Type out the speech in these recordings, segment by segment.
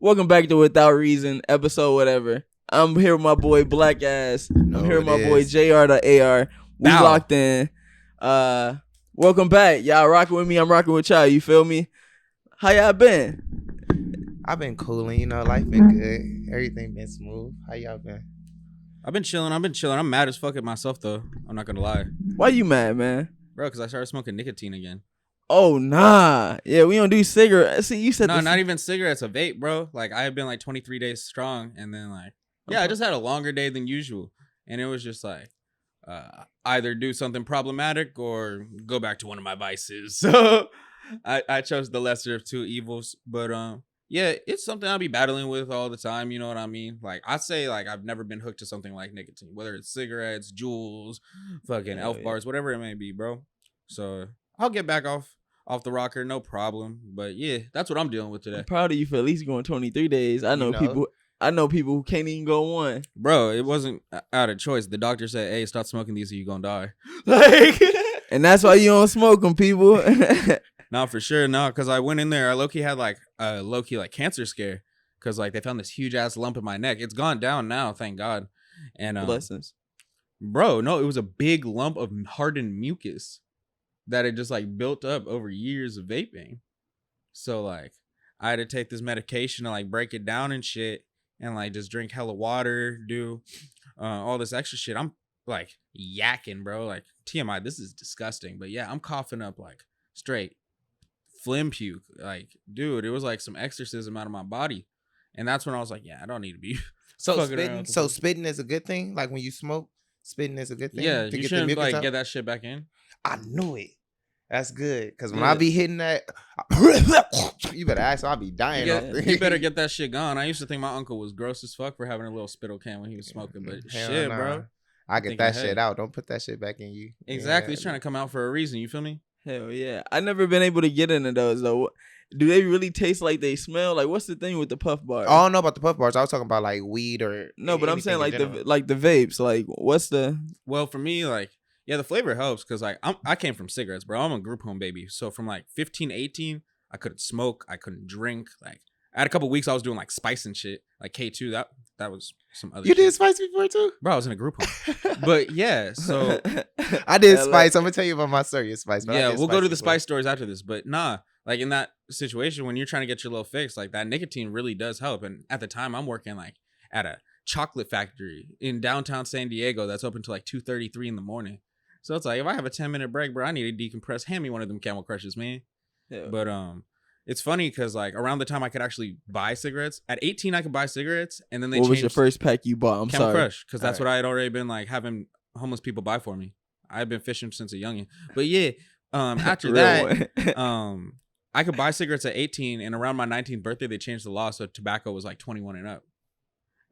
Welcome back to Without Reason, episode whatever. I'm here with my boy Blacass. I'm here with my boy JRtheAR. We locked in. Welcome back. Y'all rocking with me. I'm rocking with y'all. You feel me? How y'all been? I've been cooling. Life been good. Everything been smooth. How y'all been? I've been chilling. I'm mad as fuck at myself, though. I'm not going to lie. Why you mad, man? Bro, because I started smoking nicotine again. Oh, nah. Yeah, we don't do cigarettes. See, you said no, not even cigarettes, a vape, bro. Like, I had been like 23 days strong, and then I just had a longer day than usual. And it was just like, either do something problematic or go back to one of my vices. So I chose the lesser of two evils. But yeah, it's something I'll be battling with all the time. You know what I mean? Like, I'd say I've never been hooked to something like nicotine, whether it's cigarettes, Juuls, fucking Elf bars, whatever it may be, bro. So I'll get back off the rocker, no problem. But yeah, that's what I'm dealing with today. I'm proud of you for at least going 23 days. I know people who can't even go one. Bro, it wasn't out of choice. The doctor said, "Hey, stop smoking these or you're gonna die." Like, and that's why you don't smoke them, people. No, for sure. No, because I went in there. I low-key had a low-key cancer scare. Because they found this huge ass lump in my neck. It's gone down now, thank God. And blessings. Bro, no, it was a big lump of hardened mucus that had just built up over years of vaping. So I had to take this medication to break it down and shit, and just drink hella water, do all this extra shit. I'm yakking, bro. TMI, this is disgusting. But yeah, I'm coughing up straight phlegm puke. Dude, it was some exorcism out of my body. And that's when I was like, yeah, I don't need to be spitting is a good thing. When you smoke, spitting is a good thing. Yeah, you shouldn't get that shit back in. I knew it. That's good. Because when I be hitting that, you better ask, I'll be dying. You better get that shit gone. I used to think my uncle was gross as fuck for having a little spittle can when he was smoking. But shit, bro. I get that shit out. Don't put that shit back in you. Exactly. He's trying to come out for a reason. You feel me? Hell yeah. I never been able to get into those though. Do they really taste like they smell? What's the thing with the puff bars? I don't know about the puff bars. I was talking about weed or no, but I'm saying the vapes. What's the? Well, for me, yeah, the flavor helps because I came from cigarettes, bro. I'm a group home baby. So from 15, 18, I couldn't smoke. I couldn't drink. I had a couple weeks I was doing spice and shit, K2. That was some other. You did spice before too, bro. I was in a group home, but yeah. So I did spice. I'm gonna tell you about my story of spice. Yeah, we'll go to the spice stories after this. But nah, in that situation when you're trying to get your little fix, that nicotine really does help. And at the time, I'm working at a chocolate factory in downtown San Diego that's open till 2:33 in the morning. So it's if I have a 10-minute break, bro, I need to decompress. Hand me one of them Camel Crushes, man. Yeah. But it's funny because around the time I could actually buy cigarettes, at 18 I could buy cigarettes, and then they changed. What was your first pack you bought? Camel Crush, because that's what I had already been having homeless people buy for me. I've been fishing since a youngin'. But yeah, after that, I could buy cigarettes at 18, and around my 19th birthday they changed the law so tobacco was 21 and up.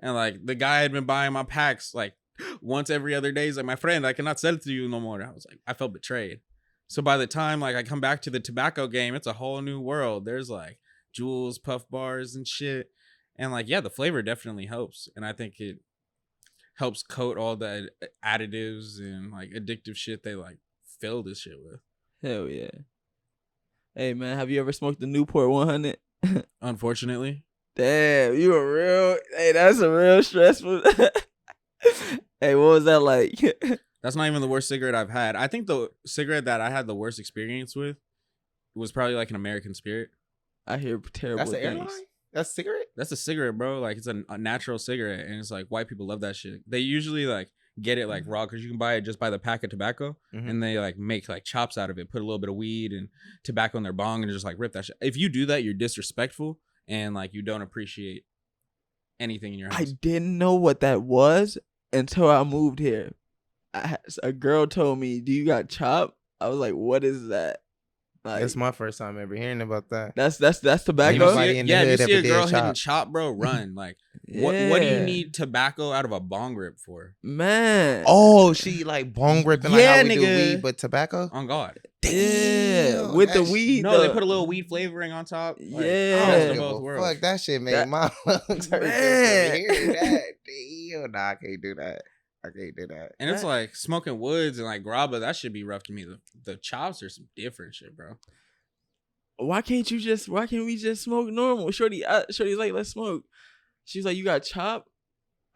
And the guy had been buying my packs once every other day. He's my friend, I cannot sell it to you no more. I was I felt betrayed. So by the time I come back to the tobacco game, it's a whole new world. There's Juuls, puff bars and shit. And yeah, the flavor definitely helps. And I think it helps coat all the additives and addictive shit they fill this shit with. Hell yeah. Hey man, have you ever smoked the Newport 100? Unfortunately. Damn, you a real. Hey, that's a real stressful. Hey, what was that like? That's not even the worst cigarette I've had. I think the cigarette that I had the worst experience with was probably an American Spirit. I hear terrible things. That's an airline? That's a cigarette? That's a cigarette, bro. It's a natural cigarette, and it's white people love that shit. They usually get it raw because you can buy it just by the pack of tobacco, and they make chops out of it, put a little bit of weed and tobacco in their bong, and just rip that shit. If you do that, you're disrespectful and you don't appreciate anything in your house. I didn't know what that was until I moved here. A girl told me, "Do you got chop?" I was like, "What is that?" That's my first time ever hearing about that. That's tobacco. If you see a girl hitting chop, bro, run. Yeah. What do you need tobacco out of a bong rip for, man? Oh, she bong ripping how we do weed, but tobacco. On God. Yeah, with the weed. No, they put a little weed flavoring on top. Yeah, fuck that shit, made my lungs hurt. Hearing that, damn, nah, I can't do that. And it's smoking woods and grabba. That should be rough to me. The chops are some different shit, bro. why can't we just smoke normal? Shorty's like, let's smoke. She's like, you got chop?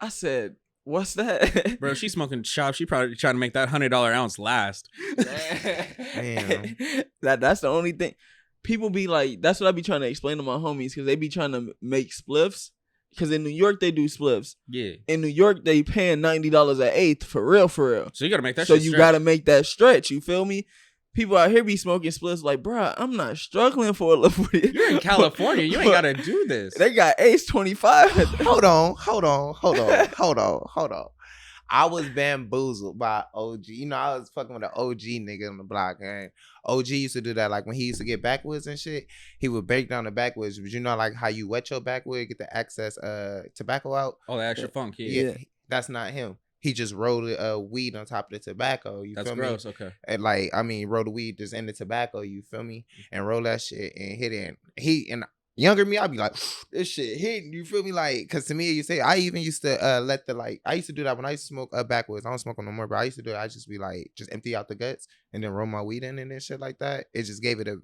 I said, what's that? Bro, she's smoking chop. She probably trying to make that $100 ounce last. Damn. That's the only thing. People be like, that's what I be trying to explain to my homies, because they be trying to make spliffs. Because in New York, they do spliffs. Yeah. In New York, they paying $90 an eighth, for real. So you got to make that So shit you stretch. got to make that stretch. You feel me? People out here be smoking spliffs like, bro, I'm not struggling for a little. You're in California. You ain't got to do this. They got Ace 25. Hold on. I was bamboozled by OG. You know, I was fucking with an OG nigga on the block. And OG used to do that. Like when he used to get backwoods and shit, he would break down the backwoods. But you know, like how you wet your backwood, get the excess tobacco out. Oh, the extra funk. Yeah, that's not him. He just rolled weed on top of the tobacco. You That's feel gross. me? Okay. And like, I mean, roll the weed just in the tobacco. You feel me? And roll that shit and hit it. And younger me, I'd be like, this shit hitting. You feel me? Like, cause to me, you say I even used to I used to do that when I used to smoke backwoods. I don't smoke no more, but I used to do it. I just be like, just empty out the guts and then roll my weed in and shit like that. It just gave it a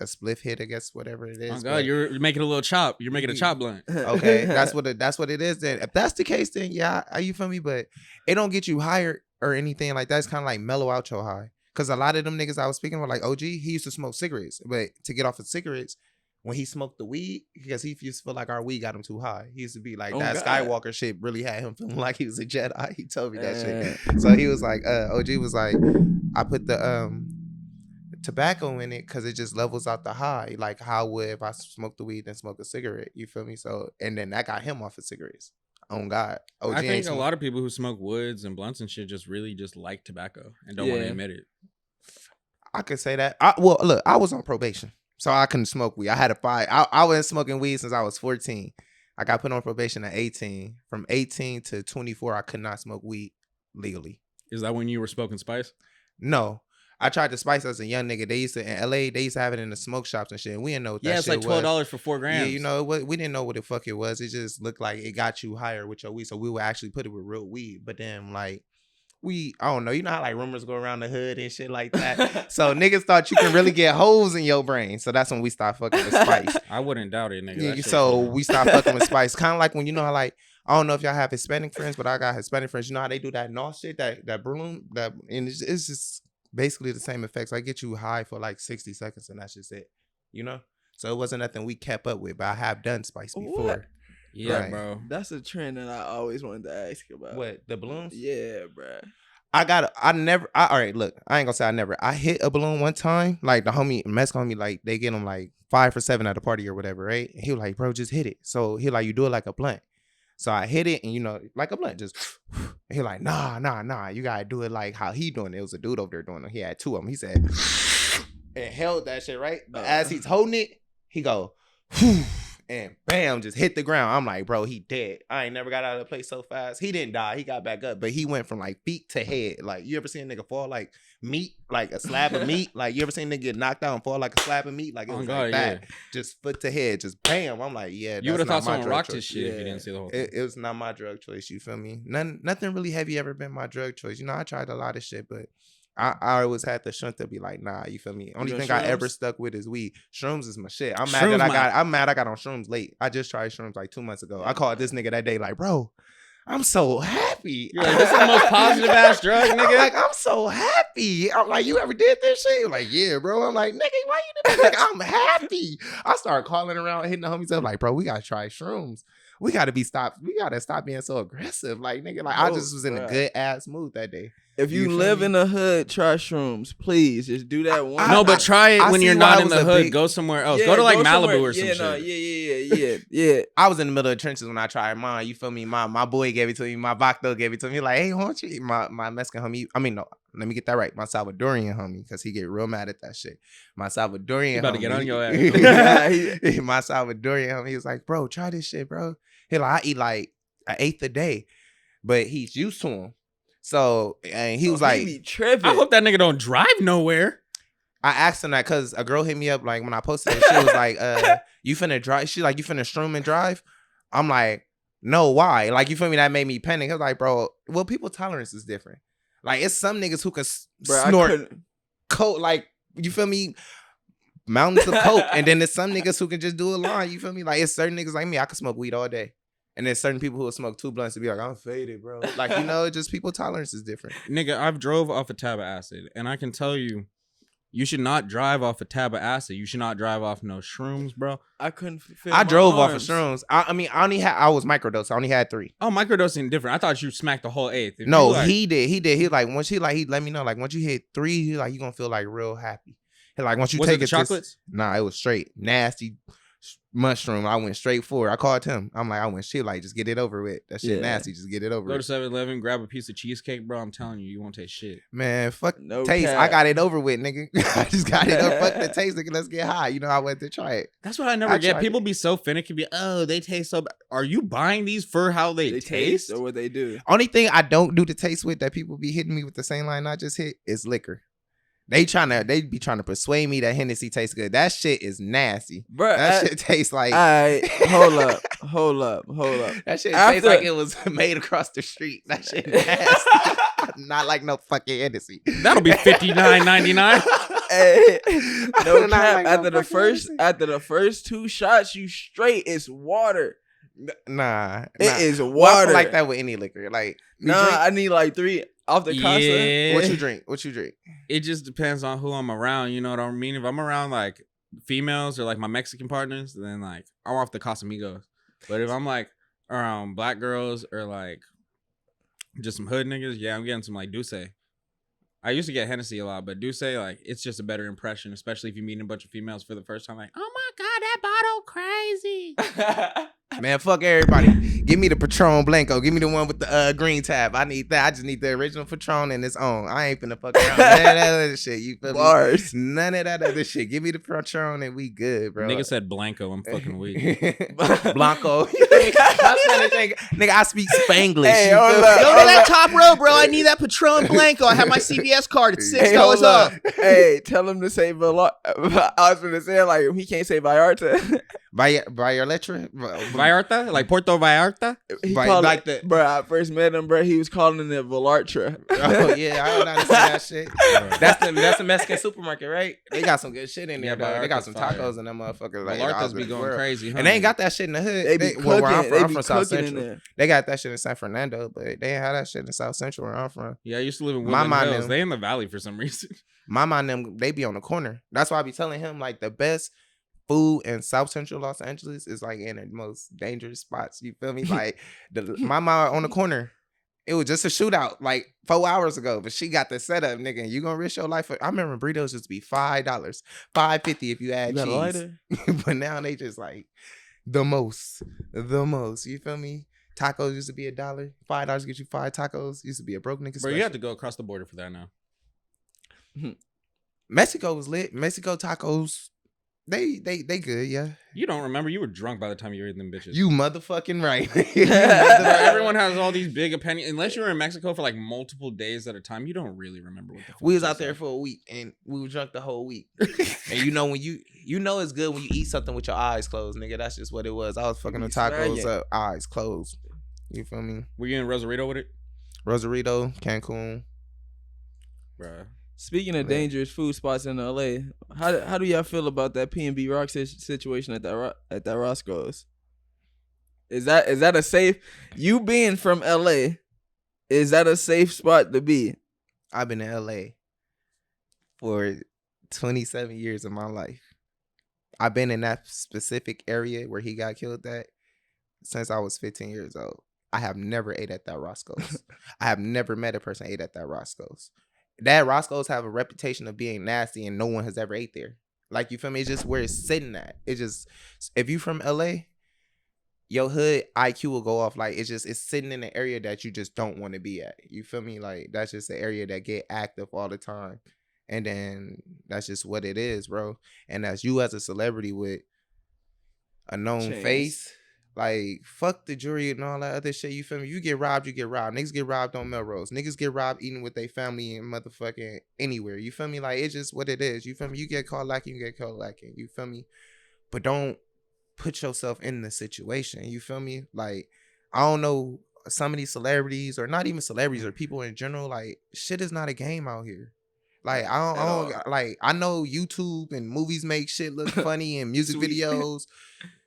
spliff hit, I guess, whatever it is. Oh God, you're making a little chop. You're making a chop blunt. Okay, that's what it is. Then if that's the case, then yeah, you feel me? But it don't get you higher or anything like that. It's kind of like mellow out your high. Cause a lot of them niggas I was speaking with, like OG, he used to smoke cigarettes, but to get off of cigarettes, when he smoked the weed, because he used to feel like our weed got him too high. He used to be like, that God. Skywalker shit really had him feeling like he was a Jedi. He told me that shit. So he was like, OG was like, I put the tobacco in it because it just levels out the high. Like how would if I smoke the weed then smoke a cigarette? You feel me? So and then that got him off of cigarettes. Oh God. OG I think a lot of people who smoke woods and blunts and shit just really just like tobacco and don't want to admit it. I could say that. Well, look, I was on probation. So I couldn't smoke weed. I had a fight. I wasn't smoking weed since I was 14. I got put on probation at 18. From 18 to 24, I could not smoke weed legally. Is that when you were smoking spice? No. I tried to spice as a young nigga. They used to, in LA, they used to have it in the smoke shops and shit. And we didn't know what that shit was. Yeah, it's like $12 for 4 grams. Yeah, you know, we didn't know what the fuck it was. It just looked like it got you higher with your weed. So we would actually put it with real weed. But then, like, I don't know. You know how, like, rumors go around the hood and shit like that? So niggas thought you can really get holes in your brain. So that's when we stopped fucking with spice. I wouldn't doubt it, nigga. Yeah, so we stopped fucking with spice. Kind of like when, you know how, like, I don't know if y'all have Hispanic friends, but I got Hispanic friends. You know how they do that NOS shit, that broom, and it's just basically the same effects. I get you high for like 60 seconds and that's just it, you know? So it wasn't nothing we kept up with, but I have done spice before. What? Yeah, right. Bro. That's a trend that I always wanted to ask you about. What, the balloons? Yeah, bro. All right, look, I ain't gonna say I never. I hit a balloon one time, like the Mexican homie, like they get them like 5 for $7 at a party or whatever, right? And he was like, bro, just hit it. So he like, you do it like a blunt. So I hit it and, you know, like a blunt, just, he like, nah, you gotta do it like how he doing it. It was a dude over there doing it. He had 2 of them. He said, and held that shit, right? But as he's holding it, he go, and bam, just hit the ground. I'm like, bro, he dead. I ain't never got out of the place so fast. He didn't die. He got back up, but he went from like feet to head. Like, you ever seen a nigga fall like meat, like a slab of meat? Like, you ever seen a nigga get knocked out and fall like a slab of meat? Like, it was like that. Yeah. Just foot to head, just bam. I'm like, yeah, you would have thought someone rocked choice. His shit if you didn't see the whole thing. It was not my drug choice, you feel me? Nothing really heavy ever been my drug choice. You know, I tried a lot of shit, but I always had the shunt to be like, nah, you feel me? Only thing I ever stuck with is weed. Shrooms is my shit. I'm mad I got on shrooms late. I just tried shrooms like 2 months ago. I called this nigga that day like, bro, I'm so happy. You're like, this is the most positive ass drug, nigga. I'm like, I'm so happy. I'm like, you ever did this shit? You're like, yeah, bro. I'm like, nigga, why you did that? Like, I'm happy. I started calling around, hitting the homies up like, bro, we gotta try shrooms. We gotta stop being so aggressive. Like, nigga, like I just was in a good ass mood that day. If you live in the hood, try shrooms. Please, just do that one. No, but try it when you're not in the hood. Go somewhere else. Go to like Malibu or some shit. Yeah. I was in the middle of the trenches when I tried mine. You feel me? My boy gave it to me. My Bacto gave it to me. Like, hey, won't you? My Mexican homie. I mean, no. Let me get that right. My Salvadorian homie, because he get real mad at that shit. My Salvadorian homie. About to get on your ass. My Salvadorian homie, he was like, bro, try this shit, bro. He like, I eat like an 1/8 a day. But he's used to him. So, and he was like, he be tripping. I hope that nigga don't drive nowhere. I asked him that because a girl hit me up like when I posted it. She was like, you finna drive? She's like, you finna shroom and drive? I'm like, no, why? Like, you feel me? That made me panic. I was like, bro, well, people tolerance is different. Like, it's some niggas who can snort coke, like, you feel me? mountains of coke, and then there's some niggas who can just do a line. You feel me? Like it's certain niggas like me. I can smoke weed all day, and there's certain people who will smoke 2 blunts and be like, I'm faded, bro. Like just people tolerance is different. Nigga, I've drove off a tab of acid, and I can tell you, you should not drive off a tab of acid. You should not drive off no shrooms, bro. I couldn't feel I drove arms. off of shrooms. I was microdosed. I only had 3. Oh, microdosing different. I thought you smacked the whole 8th. No, he did. He like once he let me know like once you hit 3, you gonna feel like real happy. He like once you was take it the chocolates? Nah, it was straight nasty mushroom. I went straight for it. I called him. I'm like, I went shit like just get it over with. That shit nasty. Just get it over Go with. to 7-Eleven, grab a piece of cheesecake, bro. I'm telling you, you won't taste shit. Man, fuck No taste. cap. I got it over with, nigga. I just got it over. Fuck the taste, nigga. Let's get high. I went to try it. That's what I never get. People be so finicky. Be they taste so bad. Are you buying these for how they taste or what they do? Only thing I don't do the taste with that people be hitting me with the same line I just hit is liquor. They be trying to persuade me that Hennessy tastes good. That shit is nasty. Bro, that shit tastes like. Hold up. That shit tastes like it was made across the street. That shit nasty. Not like no fucking Hennessy. That'll be $59.99. Hey, no cap. Like after the first 2 shots, you straight. It's water. Nah, it is water. Well, I feel like that with any liquor. Like I need like 3 off the Casa. Yeah. What you drink? It just depends on who I'm around. You know what I mean? If I'm around like females or like my Mexican partners, then like I'm off the Casamigos. But if I'm like around black girls or like just some hood niggas, yeah, I'm getting some like Douce. I used to get Hennessy a lot, but Douce, like, it's just a better impression, especially if you're meeting a bunch of females for the first time. Like, oh my God, that bottle crazy. Man, fuck everybody. Give me the Patron Blanco. Give me the one with the green tab. I need that. I just need the original Patron and its own. I ain't finna fuck around. None of that other shit. You feel Bars. me? None of that other shit. Give me the Patron and we good, bro. Nigga said Blanco. I'm fucking weak. Blanco. Nigga, I speak Spanglish. Hey, hold up. Go to that top row, bro. I need that Patron Blanco. I have my CVS card. It's $6 off. Hey, tell him to say Vallarta. I was gonna say like he can't say Vallarta. Vallarta? Vallarta? Like Puerto Vallarta? He called like that. Bro, I first met him, bro. He was calling it Vallarta. Oh yeah, I don't understand that shit. That's the Mexican supermarket, right? They got some good shit in there, though. They got some tacos and them motherfuckers. Like, Vallarta's be going crazy, huh? And they ain't got that shit in the hood. They be cooking. I'm from South Central. They got that shit in San Fernando, but they ain't have that shit in South Central where I'm from. Yeah, I used to live in Woodland Hills. They in the valley for some reason. My mind them, they be on the corner. That's why I be telling him like the best food in South Central Los Angeles is like in the most dangerous spots. You feel me? Like my mom on the corner. It was just a shootout like 4 hours ago, but she got the setup, nigga. And you gonna risk your life? I remember burritos used to be $5, $5.50 if you add cheese. But now they just like the most. You feel me? Tacos used to be $1. $5 get you 5 tacos. Used to be a broke nigga. Bro, you have to go across the border for that now. Mexico was lit. Mexico tacos. They good, yeah. You don't remember? You were drunk by the time you were eating them bitches. You motherfucking right. Everyone has all these big opinions. Unless you were in Mexico for like multiple days at a time, you don't really remember what the fuck. We was out there for a week and we were drunk the whole week. And you know when you know it's good when you eat something with your eyes closed, nigga. That's just what it was. I was fucking the tacos up, eyes closed. You feel me? Were you in Rosarito with it? Rosarito, Cancun. Bruh. Speaking of dangerous food spots in LA, how do y'all feel about that P&B Rock situation at that Roscoe's? Is that a safe? You being from LA, is that a safe spot to be? I've been in LA for 27 years of my life. I've been in that specific area where he got killed at since I was 15 years old. I have never ate at that Roscoe's. I have never met a person ate at that Roscoe's. That Roscoe's have a reputation of being nasty and no one has ever ate there. Like, you feel me? It's just where it's sitting at. It's just, if you from LA, your hood IQ will go off. Like, it's sitting in an area that you just don't want to be at. You feel me? Like, that's just an area that get active all the time. And then that's just what it is, bro. And as you as a celebrity with a known face, like, fuck the jury and all that other shit. You feel me? You get robbed, you get robbed. Niggas get robbed on Melrose. Niggas get robbed eating with their family and motherfucking anywhere. You feel me? Like, it's just what it is. You feel me? You get caught lacking, you get caught lacking. You feel me? But don't put yourself in the situation. You feel me? Like, I don't know, some of these celebrities, or not even celebrities, or people in general, like, shit is not a game out here. Like I know YouTube and movies make shit look funny and music videos.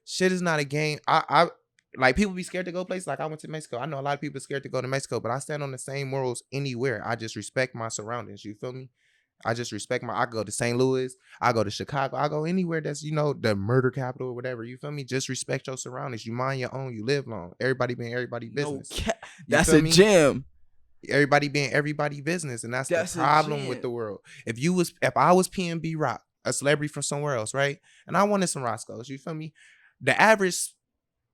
Shit is not a game. I like people be scared to go places. Like I went to Mexico. I know a lot of people are scared to go to Mexico, but I stand on the same morals anywhere. I just respect my surroundings. You feel me? I just respect I go to St. Louis. I go to Chicago. I go anywhere that's, the murder capital or whatever. You feel me? Just respect your surroundings. You mind your own. You live long. Everybody being everybody business. That's a gem. Everybody being everybody business. And that's the problem with the world. If I was PNB Rock, a celebrity from somewhere else, right? And I wanted some Roscoe's, you feel me? The average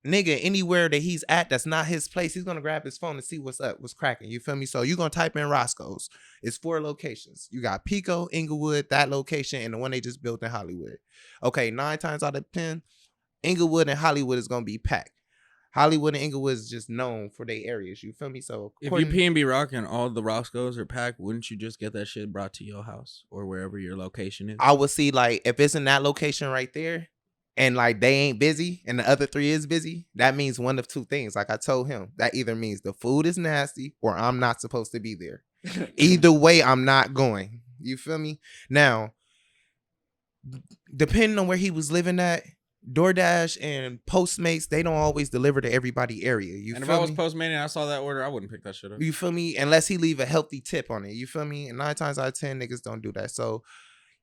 nigga anywhere that he's at that's not his place, he's gonna grab his phone and see what's up, what's cracking. You feel me? So you're gonna type in Roscoe's. It's 4 locations. You got Pico, Inglewood, that location, and the one they just built in Hollywood. Okay, 9 times out of 10, Inglewood and Hollywood is gonna be packed. Hollywood and Inglewood is just known for their areas. You feel me? So if you PNB Rock and all the Roscoe's are packed, wouldn't you just get that shit brought to your house or wherever your location is? I would see, like, if it's in that location right there, and like they ain't busy and the other 3 is busy, that means one of 2 things. Like I told him, that either means the food is nasty or I'm not supposed to be there. Either way, I'm not going. You feel me? Now, depending on where he was living at, DoorDash and Postmates, they don't always deliver to everybody area. You and feel if I was me? Postmating and I saw that order, I wouldn't pick that shit up. You feel me? Unless he leave a healthy tip on it. You feel me? And 9 times out of 10, niggas don't do that. So,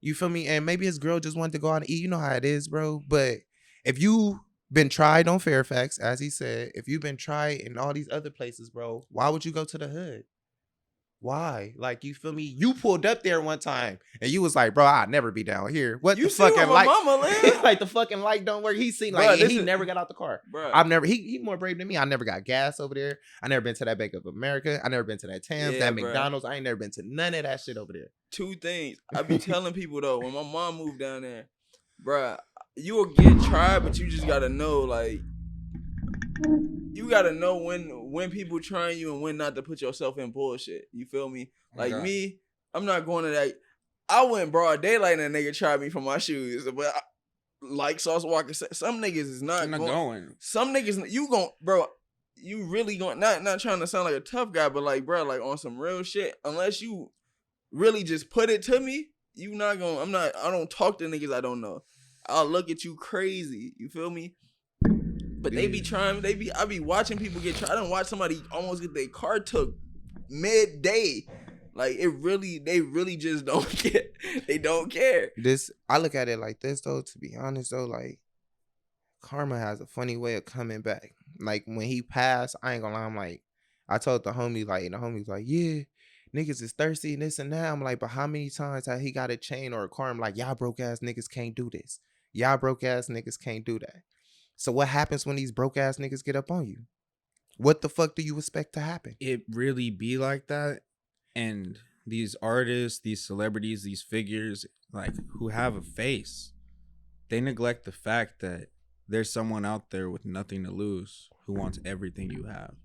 you feel me? And maybe his girl just wanted to go out and eat. You know how it is, bro. But if you been tried on Fairfax, as he said, if you've been tried in all these other places, bro, why would you go to the hood? Why? Like, you feel me? You pulled up there one time and you was like, bro, I'd never be down here. What you the fucking light? Mama live? Like the fucking light don't work. He seen like Bro, he never got out the car. Bro. I've never he more brave than me. I never got gas over there. I never been to that Bank of America. I never been to that Tams, that bro. McDonald's. I ain't never been to none of that shit over there. 2 things. I be telling people though, when my mom moved down there, bro, you will get tried, but you just gotta know, like, you gotta know when people trying you and when not to put yourself in bullshit. You feel me? Like me, I'm not going to that. I went broad daylight and a nigga tried me for my shoes, but like Sauce Walker said, some niggas is not going. Some niggas, you gon', bro. You really going, not trying to sound like a tough guy, but like, bro, like on some real shit. Unless you really just put it to me, you not gonna. I don't talk to niggas I don't know. I'll look at you crazy. You feel me? But they be trying. I be watching people get tried. I done watch somebody almost get their car took midday. Like they really just don't care. They don't care. I look at it like this though. To be honest though, like karma has a funny way of coming back. Like when he passed, I ain't gonna lie. I'm like, I told the homie, like, and the homie's like, yeah, niggas is thirsty and this and that. I'm like, but how many times has he got a chain or a car? I'm like, y'all broke ass niggas can't do this. Y'all broke ass niggas can't do that. So what happens when these broke ass niggas get up on you? What the fuck do you expect to happen? It really be like that. And these artists, these celebrities, these figures, like, who have a face, they neglect the fact that there's someone out there with nothing to lose who wants everything you have.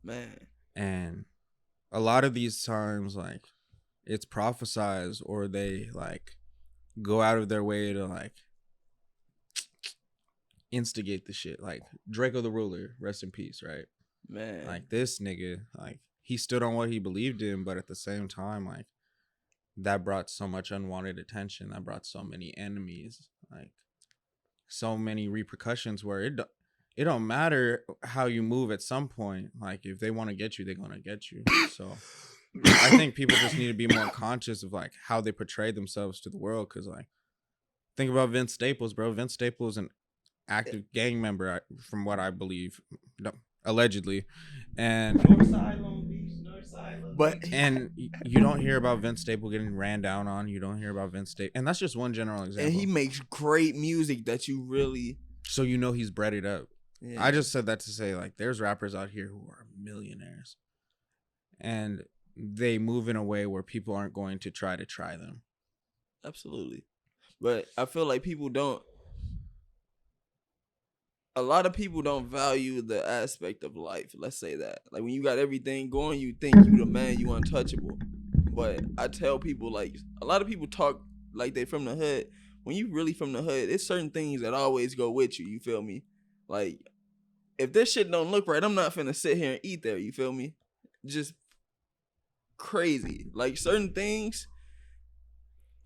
Man. And a lot of these times, like, it's prophesized or they, like, go out of their way to, like, instigate the shit. Like, Draco the Ruler, rest in peace, right? Man. Like, this nigga, like, he stood on what he believed in, but at the same time, like, that brought so much unwanted attention. That brought so many enemies, like, so many repercussions where it don't matter how you move at some point. Like, if they want to get you, they're going to get you. So I think people just need to be more conscious of, like, how they portray themselves to the world. Because, like, think about Vince Staples, bro. Vince Staples is an active gang member, from what I believe. No, allegedly. And Northside, Long Beach, Northside. But and you don't hear about Vince Staples getting ran down on. You don't hear about Vince Staples, and that's just one general example. And he makes great music that you really. So you know he's bred it up. Yeah. I just said that to say, like, there's rappers out here who are millionaires, and they move in a way where people aren't going to try them. Absolutely, but I feel like a lot of people don't value the aspect of life. Let's say that. Like, when you got everything going, you think you the man, you untouchable. But I tell people, like, a lot of people talk like they from the hood. When you really from the hood, it's certain things that always go with you. You feel me? Like, if this shit don't look right, I'm not finna sit here and eat there. You feel me? Just crazy. Like, certain things,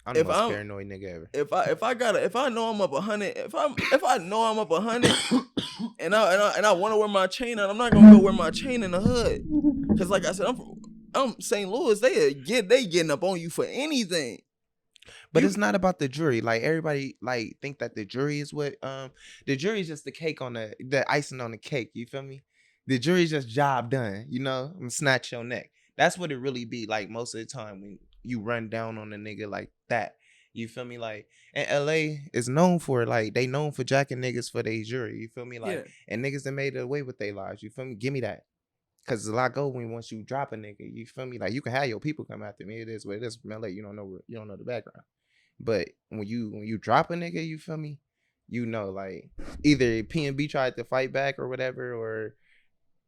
I'm the most paranoid nigga ever. If I know I'm up 100, if I know I'm up 100, and I want to wear my chain out, I'm not gonna go wear my chain in the hood, cause like I said, I'm St. Louis. They getting up on you for anything. But it's not about the jury. Like everybody like think that the jury is what the jury is just the cake on the icing on the cake. You feel me? The jury's just job done. You know, I'm snatch your neck. That's what it really be like most of the time when you run down on a nigga like that. You feel me? Like, and LA is known for like they known for jacking niggas for their jury. You feel me? Like, and niggas that made it away with their lives. You feel me? Give me that. Cause a lot go when once you drop a nigga. You feel me? Like you can have your people come after me. It is what it is from LA. You don't know the background. But when you drop a nigga, you feel me? You know, like either P&B tried to fight back or whatever, or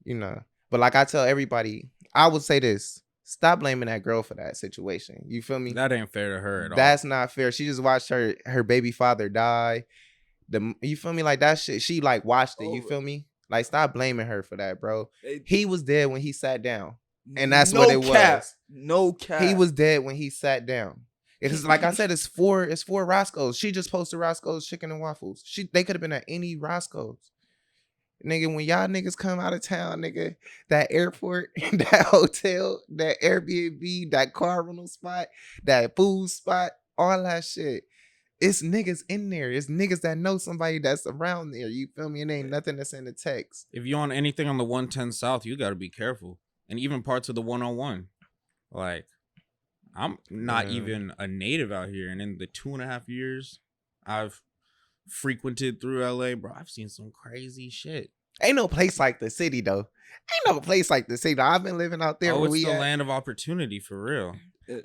you know. But like I tell everybody, I would say this: stop blaming that girl for that situation. You feel me? That ain't fair to her at all. That's not fair. She just watched her baby father die. You feel me? Like that shit. She like watched it. You feel me? Like stop blaming her for that, bro. He was dead when he sat down, and that's what it was. No cap. He was dead when he sat down. It's like I said, it's four Roscoe's. She just posted Roscoe's chicken and waffles. They could have been at any Roscoe's. Nigga, when y'all niggas come out of town, nigga, that airport, that hotel, that Airbnb, that car rental spot, that food spot, all that shit. It's niggas in there. It's niggas that know somebody that's around there. You feel me? It ain't nothing that's in the text. If you on anything on the 110 South, you got to be careful. And even parts of the 101. Like, I'm not even a native out here. And in the 2.5 years I've frequented through LA, bro, I've seen some crazy shit. Ain't no place like the city, though. Ain't no place like the city. I've been living out there. Oh, it's the land of opportunity for real.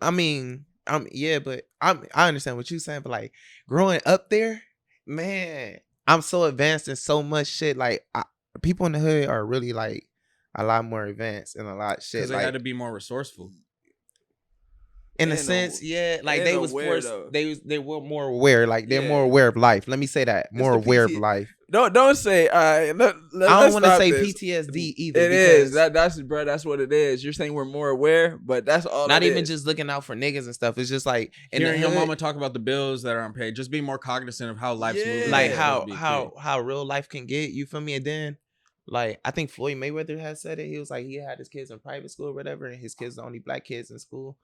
I mean, but I understand what you're saying. But like growing up there, man, I'm so advanced in so much shit. Like people in the hood are really like a lot more advanced and a lot shit. Because they had to be more resourceful. In a sense, like they was forced. They were more aware. Like they're more aware of life. Let me say that. More aware of life. Don't say. I don't want to say PTSD either. It is that's bro. That's what it is. You're saying we're more aware, but that's all. Not even just looking out for niggas and stuff. It's just like hearing your mama talk about the bills that are unpaid. Just being more cognizant of how life's moving. Like how real life can get. You feel me? And then. Like, I think Floyd Mayweather has said it. He was like, he had his kids in private school or whatever, and his kids are the only black kids in school.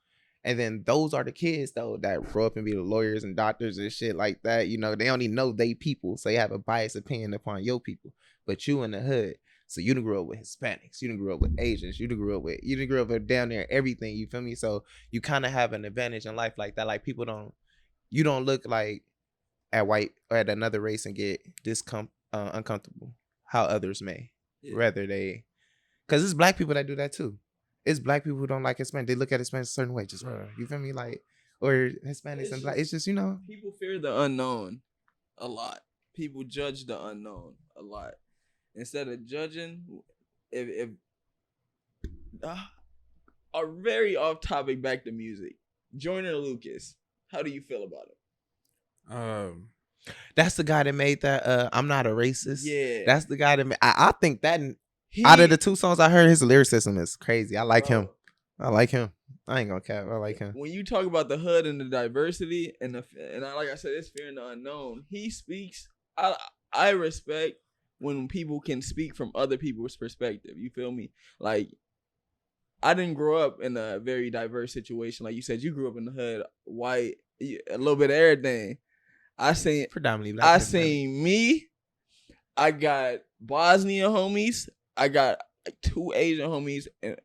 And then those are the kids, though, that grow up and be the lawyers and doctors and shit like that. You know, they only know they people, so they have a biased opinion upon your people. But you in the hood, so you done grew up with Hispanics, you done grew up with Asians, you done grew up with down there, everything, you feel me? So you kind of have an advantage in life like that. Like, you don't look like at white or at another race and get uncomfortable. How others may, rather they, because it's black people that do that too. It's black people who don't like Hispanic. They look at Hispanics a certain way, just you feel me, like, or Hispanics and black. It's just people fear the unknown a lot. People judge the unknown a lot instead of judging. If a very off topic, back to music. Joyner Lucas, how do you feel about it? That's the guy that made that I'm Not a Racist. Yeah. That's the guy that made, I think that out of the two songs I heard, his lyricism is crazy. I like him. I ain't gonna cap. I like him. When you talk about the hood and the diversity and like I said, it's fearing the unknown. He speaks. I respect when people can speak from other people's perspective. You feel me? Like, I didn't grow up in a very diverse situation. Like you said, you grew up in the hood, white, a little bit of everything. I seen predominantly black. I seen me. I got Bosnian homies. I got 2 Asian homies, and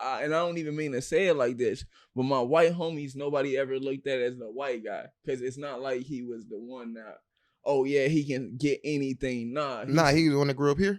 I don't even mean to say it like this, but my white homies, nobody ever looked at as the white guy, because it's not like he was the one that, oh yeah, he can get anything. He was the one that grew up here.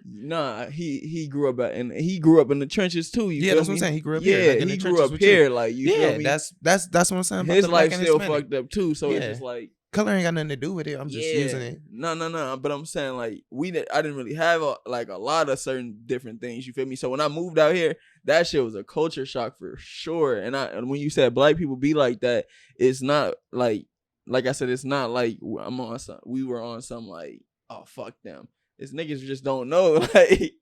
He grew up he grew up in the trenches too. You feel that's me? what I'm saying. He grew up here. Like, he grew up here. Like, you feel me? That's what I'm saying. About his life still fucked up too. So it's just like, color ain't got nothing to do with it. I'm just using it. No. But I'm saying, like, I didn't really have a lot of certain different things. You feel me? So when I moved out here, that shit was a culture shock for sure. And when you said black people be like that, it's not like I said, it's not like we were on some like, oh fuck them. It's niggas just don't know. Like,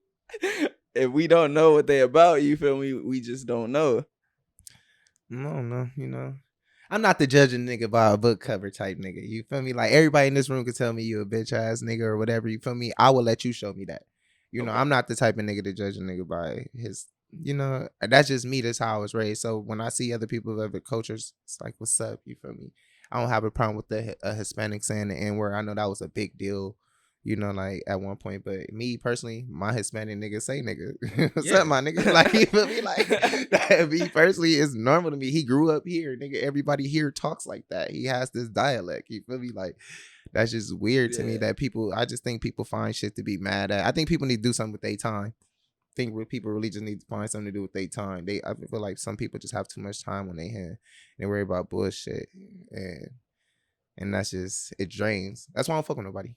if we don't know what they about, you feel me? We just don't know. No, I'm not the judging nigga by a book cover type nigga. You feel me? Like everybody in this room could tell me you a bitch ass nigga or whatever. You feel me? I will let you show me that. You know, I'm not the type of nigga to judge a nigga by his. You know, that's just me. That's how I was raised. So when I see other people of other cultures, it's like, what's up? You feel me? I don't have a problem with a Hispanic saying the N word. I know that was a big deal. You know, like at one point, but me personally, my Hispanic nigga say nigga. What's up, my nigga? Like, you feel me? Like, that, me personally, is normal to me. He grew up here, nigga. Everybody here talks like that. He has this dialect. You feel me? Like, that's just weird to me that people, I just think people find shit to be mad at. I think people need to do something with their time. I think people really just need to find something to do with their time. I feel like some people just have too much time on their hand. And they worry about bullshit. And that's just, it drains. That's why I don't fuck with nobody.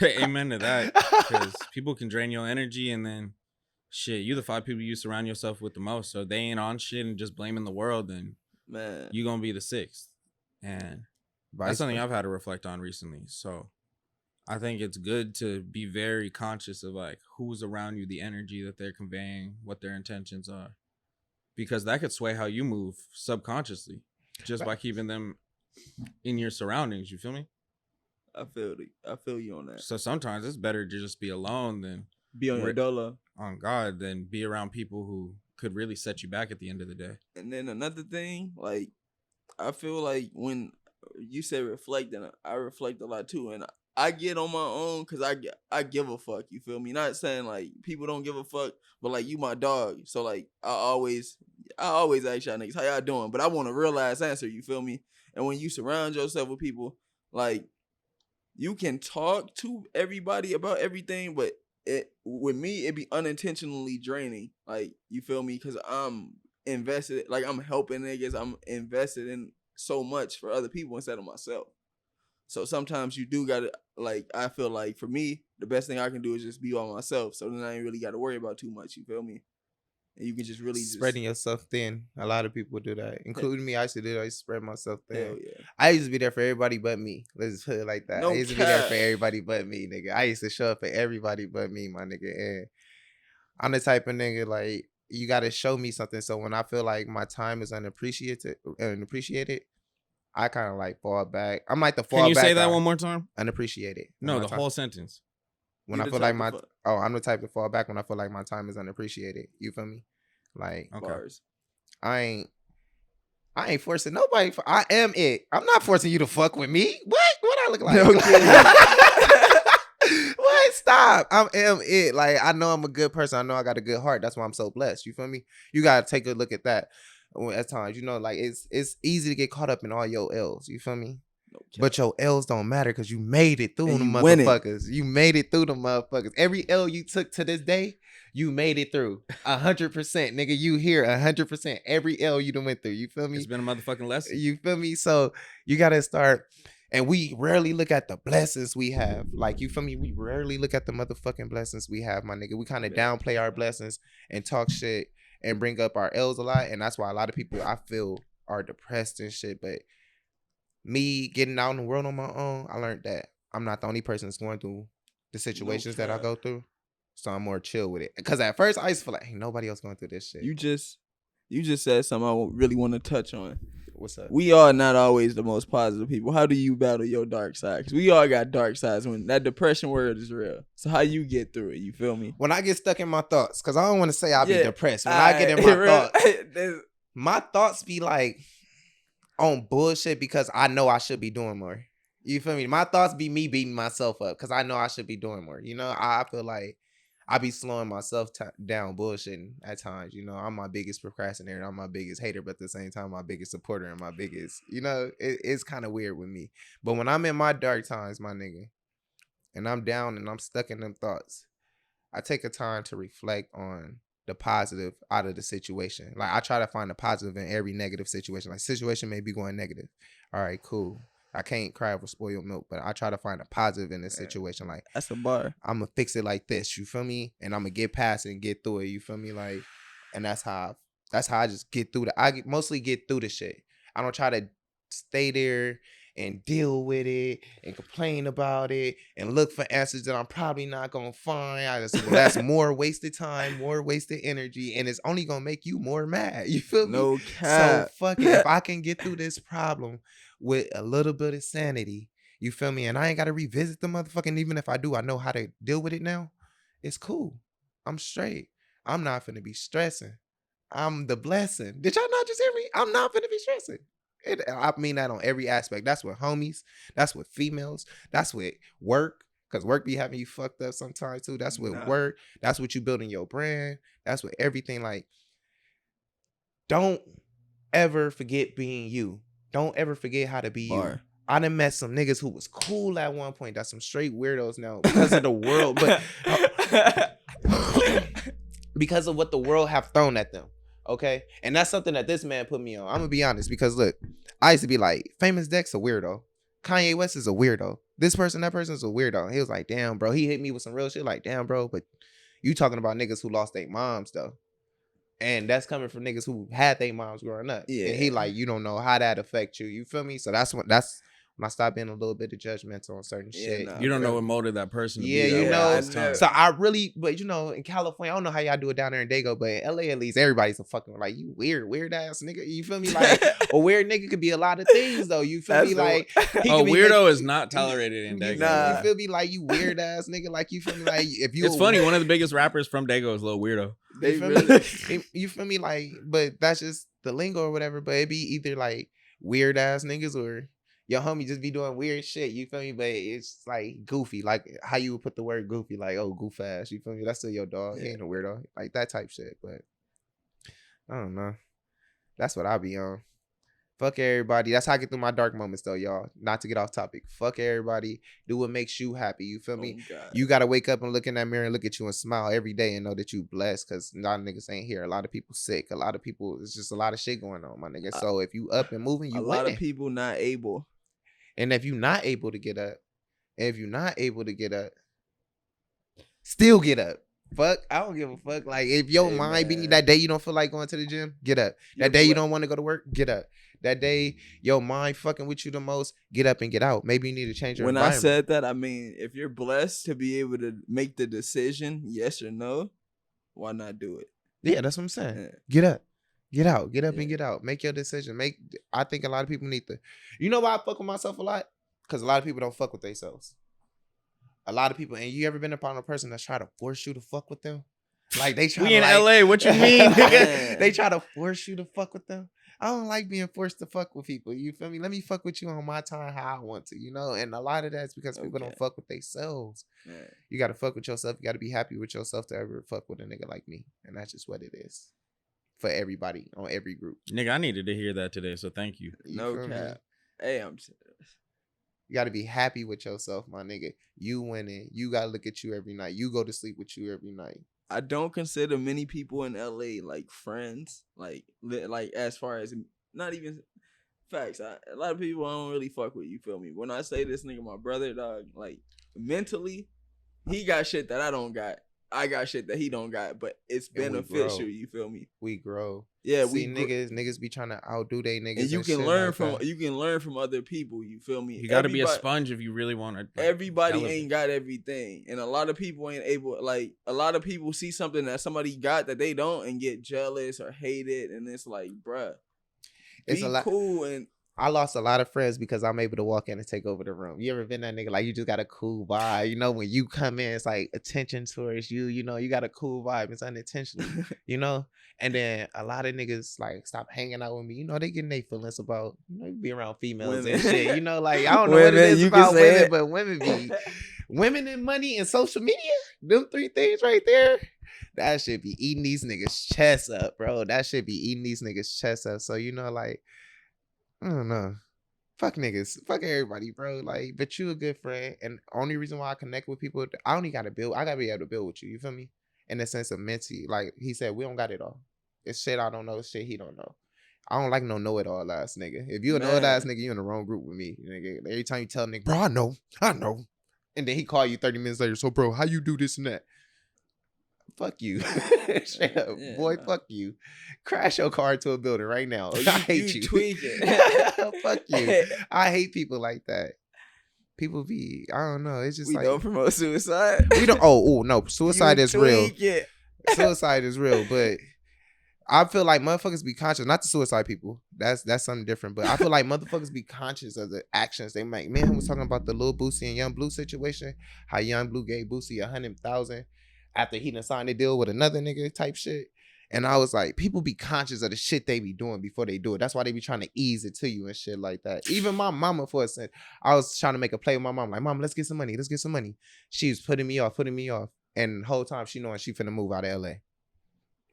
Amen to that, because people can drain your energy, and then shit, you the 5 people you surround yourself with the most. So if they ain't on shit and just blaming the world, then man, you gonna be the 6th. And that's something I've had to reflect on recently. So I think it's good to be very conscious of like who's around you, the energy that they're conveying, what their intentions are, because that could sway how you move subconsciously just by keeping them in your surroundings. You feel me? I feel you on that. So sometimes it's better to just be alone than be on your dolo. On God, than be around people who could really set you back at the end of the day. And then another thing, like I feel like when you say reflect, and I reflect a lot too, and I get on my own because I give a fuck. You feel me? Not saying like people don't give a fuck, but like you my dog, so like I always ask y'all niggas how y'all doing, but I want a real ass answer. You feel me? And when you surround yourself with people, like you can talk to everybody about everything, but with me, it be unintentionally draining. Like, you feel me? Because I'm invested, like I'm helping niggas. I'm invested in so much for other people instead of myself. So sometimes you do gotta, like, I feel like for me, the best thing I can do is just be by myself. So then I ain't really got to worry about too much. You feel me? And you can just really spreading yourself thin. A lot of people do that, including me. I used to do that. I used to spread myself thin. Hell yeah. I used to be there for everybody but me. Let's just put it like that. No I used to be there for everybody but me, nigga. I used to show up for everybody but me, my nigga. And I'm the type of nigga, like, you got to show me something. So when I feel like my time is unappreciated, I kind of like fall back. I'm like the fall back. Can you say that one more time? Unappreciated. No, the whole sentence. When I feel like I'm the type to fall back when I feel like my time is unappreciated. You feel me? Like, bars. I ain't forcing nobody. I am it. I'm not forcing you to fuck with me. What I look like? Okay. What? Stop. I am it. Like, I know I'm a good person. I know I got a good heart. That's why I'm so blessed. You feel me? You gotta take a look at that. At times, you know, like it's easy to get caught up in all your L's. You feel me? Okay. But your L's don't matter because you made it through them motherfuckers. You made it through them motherfuckers. Every L you took to this day, you made it through 100%, nigga. You here 100%. Every L you done went through. You feel me? It's been a motherfucking lesson. You feel me? So you gotta start. And we rarely look at the blessings we have. Like, you feel me? We rarely look at the motherfucking blessings we have, my nigga. We kind of downplay our blessings and talk shit and bring up our L's a lot. And that's why a lot of people, I feel, are depressed and shit. But me getting out in the world on my own, I learned that I'm not the only person that's going through the situations that I go through. So I'm more chill with it. Because at first I used to feel like, ain't nobody else going through this shit. You just said something I really want to touch on. What's up? We are not always the most positive people. How do you battle your dark side? Because we all got dark sides when that depression word is real. So how you get through it? You feel me? When I get stuck in my thoughts, because I don't want to say I'll be depressed. When I get in my thoughts, my thoughts be like on bullshit because I know I should be doing more. You feel me? My thoughts be me beating myself up because I know I should be doing more. You know, I feel like I be slowing myself down bullshitting at times. You know, I'm my biggest procrastinator. I'm my biggest hater, but at the same time, my biggest supporter and my biggest, you know, it's kind of weird with me. But when I'm in my dark times, my nigga, and I'm down and I'm stuck in them thoughts, I take a time to reflect on the positive out of the situation. Like, I try to find the positive in every negative situation. Like, situation may be going negative. All right, cool. I can't cry over spoiled milk, but I try to find a positive in this situation. Like, that's a bar. I'm gonna fix it like this. You feel me? And I'm gonna get past it and get through it. You feel me? Like, and that's how I just get through I mostly get through the shit. I don't try to stay there and deal with it and complain about it and look for answers that I'm probably not gonna find. That's more wasted time, more wasted energy, and it's only gonna make you more mad. You feel me? No cap. So fuck it. If I can get through this problem with a little bit of sanity, you feel me? And I ain't gotta revisit the motherfucking. Even if I do, I know how to deal with it now. It's cool. I'm straight. I'm not finna be stressing. I'm the blessing. Did y'all not just hear me? I'm not finna be stressing. I mean that on every aspect. That's with homies. That's with females. That's with work. Because work be having you fucked up sometimes too. That's with work. That's what you building your brand. That's with everything. Like, don't ever forget being you. Don't ever forget how to be you. I done met some niggas who was cool at one point. That's some straight weirdos now because of the world. But because of what the world have thrown at them. Okay? And that's something that this man put me on. I'm gonna be honest, because look, I used to be like, Famous Dex a weirdo. Kanye West is a weirdo. This person, that person's a weirdo. He was like, damn, bro. He hit me with some real shit like, damn, bro, but you talking about niggas who lost their moms though. And that's coming from niggas who had their moms growing up. Yeah. And he like, you don't know how that affect you. You feel me? So that's when I stopped being a little bit of judgmental on certain shit. You don't know what molded that person to be. You know. So I really, but you know, in California, I don't know how y'all do it down there in Dago, but in LA at least, everybody's a fucking like, you weird ass nigga. You feel me? Like a weird nigga could be a lot of things though. You feel me? Like a weirdo is not tolerated in Dago. You feel me? Like you weird ass nigga. Like you feel me? Like if you. It's funny. One of the biggest rappers from Dago is Lil Weirdo. You feel me? You feel me? Like, but that's just the lingo or whatever. But it be either like weird ass niggas or your homie just be doing weird shit, you feel me? But it's like goofy, like how you would put the word goofy, like, oh, goof ass, you feel me? That's still your dog. He ain't a weirdo. Like that type shit. But I don't know. That's what I be on. Fuck everybody. That's how I get through my dark moments though, y'all. Not to get off topic. Fuck everybody. Do what makes you happy. You feel me? You gotta wake up and look in that mirror and look at you and smile every day and know that you blessed, because a lot of niggas ain't here. A lot of people sick. A lot of people, it's just a lot of shit going on, my nigga. So if you up and moving, you a lot of people not able. And if you're not able to get up, still get up. Fuck, I don't give a fuck. Like, if your mind beating you that day you don't feel like going to the gym, get up. That day you don't want to go to work, get up. That day your mind fucking with you the most, get up and get out. Maybe you need to change your environment. When I said that, I mean, if you're blessed to be able to make the decision, yes or no, why not do it? Yeah, that's what I'm saying. Yeah. Get up. Get out. Get up and get out. Make your decision. I think a lot of people need to. You know why I fuck with myself a lot? Because a lot of people don't fuck with themselves. A lot of people, and you ever been upon a person that's try to force you to fuck with them? Like they try. We in LA. What you mean? They try to force you to fuck with them. I don't like being forced to fuck with people. You feel me? Let me fuck with you on my time how I want to, you know? And a lot of that's because people don't fuck with themselves. Yeah. You got to fuck with yourself. You got to be happy with yourself to ever fuck with a nigga like me. And that's just what it is. For everybody on every group. Nigga, I needed to hear that today, so thank you. No cap. Hey, I'm serious. You got to be happy with yourself, my nigga. You winning. You got to look at you every night. You go to sleep with you every night. I don't consider many people in LA like friends. Like as far as not even facts. A lot of people I don't really fuck with, you feel me? When I say this nigga my brother, dog, like mentally, he got shit that I don't got. I got shit that he don't got, but it's beneficial. You feel me? We grow. Yeah, niggas be trying to outdo they niggas. And you can learn from other people. You feel me? You got to be a sponge if you really want to. Everybody ain't got everything, and a lot of people ain't able. Like a lot of people see something that somebody got that they don't and get jealous or hate it, and it's like, bruh, it's a lot cool. And I lost a lot of friends because I'm able to walk in and take over the room. You ever been that nigga? Like, you just got a cool vibe. You know, when you come in, it's like attention towards you. You know, you got a cool vibe. It's unintentional, you know? And then a lot of niggas, like, stop hanging out with me. You know, they getting their feelings about, you know, you be around females and shit. You know, like, I don't know what it is about women, but women be... Women and money and social media, them three things right there, that should be eating these niggas' chests up, bro. That should be eating these niggas' chests up. So, you know, like... I don't know. Fuck niggas. Fuck everybody, bro. Like, but you a good friend. And only reason why I connect with people, I only gotta build. I gotta be able to build with you. You feel me? In the sense of mentally. Like he said, we don't got it all. It's shit I don't know. It's shit he don't know. I don't like no know-it-all ass nigga. If you a know-it-all ass nigga, you in the wrong group with me. Nigga. Every time you tell a nigga, bro, I know. And then he call you 30 minutes later. So, bro, how you do this and that? fuck you. Straight up, boy, fuck you. Crash your car into a building right now. I hate you. Tweaking. Fuck you. I hate people like that. People be, I don't know. It's just we like don't promote suicide. we don't. Oh no, suicide is real. It. Suicide is real, but I feel like motherfuckers be conscious. Not the suicide people. That's something different. But I feel like motherfuckers be conscious of the actions they make. Man was talking about the Lil Boosie and Young Blue situation. How Young Blue gave Boosie $100,000 after he done signed a deal with another nigga type shit. And I was like, people be conscious of the shit they be doing before they do it. That's why they be trying to ease it to you and shit like that. Even my mama, for a second, I was trying to make a play with my mom. Like, Mom, let's get some money. Let's get some money. She was putting me off. And the whole time she knowing she finna move out of LA.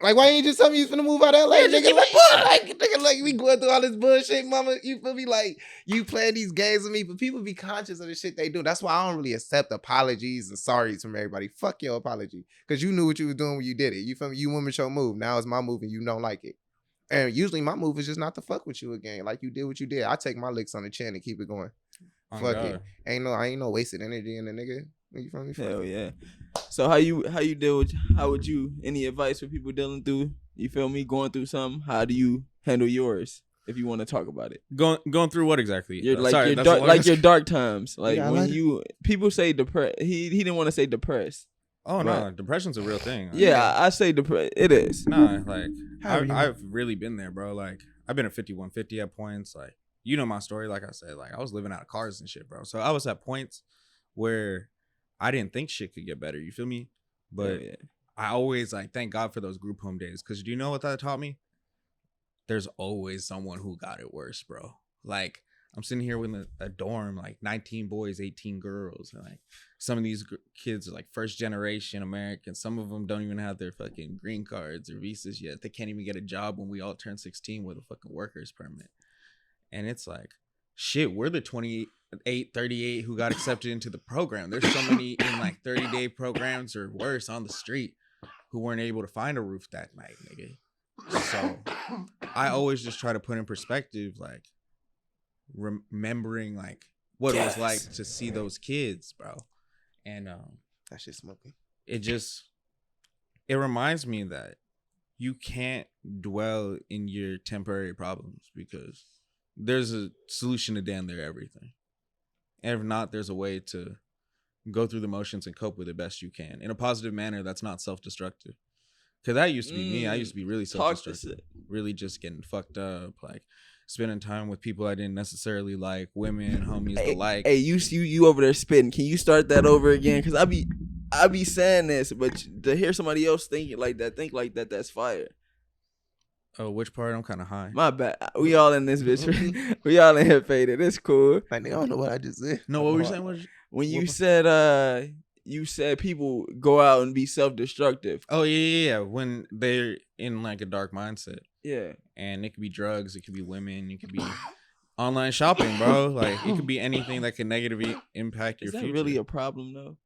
Like, why ain't you just tell me you finna move out of LA? Nigga, like, we going through all this bullshit, mama. You feel me? Like, you playing these games with me, but people be conscious of the shit they do. That's why I don't really accept apologies and sorries from everybody. Fuck your apology. Because you knew what you was doing when you did it. You feel me? You women show move. Now it's my move and you don't like it. And usually my move is just not to fuck with you again. Like, you did what you did. I take my licks on the chin and keep it going. Fuck it. I ain't no wasted energy in the nigga. You feel me? Hell yeah. So how would you any advice for people dealing through, you feel me, going through something? How do you handle yours if you want to talk about it? Going through what exactly? Your dark times. Like when people say depressed. He didn't want to say depressed. Oh no, depression's a real thing. Yeah, I say depressed. It is. Nah, like I've really been there, bro. Like I've been at 5150 at points. Like, you know my story. Like I said, like I was living out of cars and shit, bro. So I was at points where I didn't think shit could get better. You feel me? But I always like thank God for those group home days. Because do you know what that taught me? There's always someone who got it worse, bro. Like I'm sitting here with a dorm, like 19 boys, 18 girls. And like some of these kids are like first generation Americans. Some of them don't even have their fucking green cards or visas yet. They can't even get a job when we all turn 16 with a fucking worker's permit. And it's like, shit, we're the 28, 38 who got accepted into the program. There's so many in like 30-day programs or worse on the street who weren't able to find a roof that night, nigga. So I always just try to put in perspective, like remembering like what it was like to see those kids, bro. And that shit's smoking. It reminds me that you can't dwell in your temporary problems because there's a solution to damn near everything. And if not, there's a way to go through the motions and cope with it best you can in a positive manner that's not self-destructive. Because that used to be me. I used to be really self-destructive. Really just getting fucked up, like spending time with people I didn't necessarily like, women, homies, the like. Hey, you over there spitting. Can you start that over again? Because I be saying this, but to hear somebody else think like that, that's fire. Oh, which part? I'm kind of high. My bad. We all in this bitch. We all in here faded. It's cool. Like, I don't know what I just said. No, what were you saying? When you said people go out and be self-destructive. Oh yeah. When they're in like a dark mindset. Yeah. And it could be drugs. It could be women. It could be online shopping, bro. Like it could be anything that can negatively impact your future. Is that really a problem though?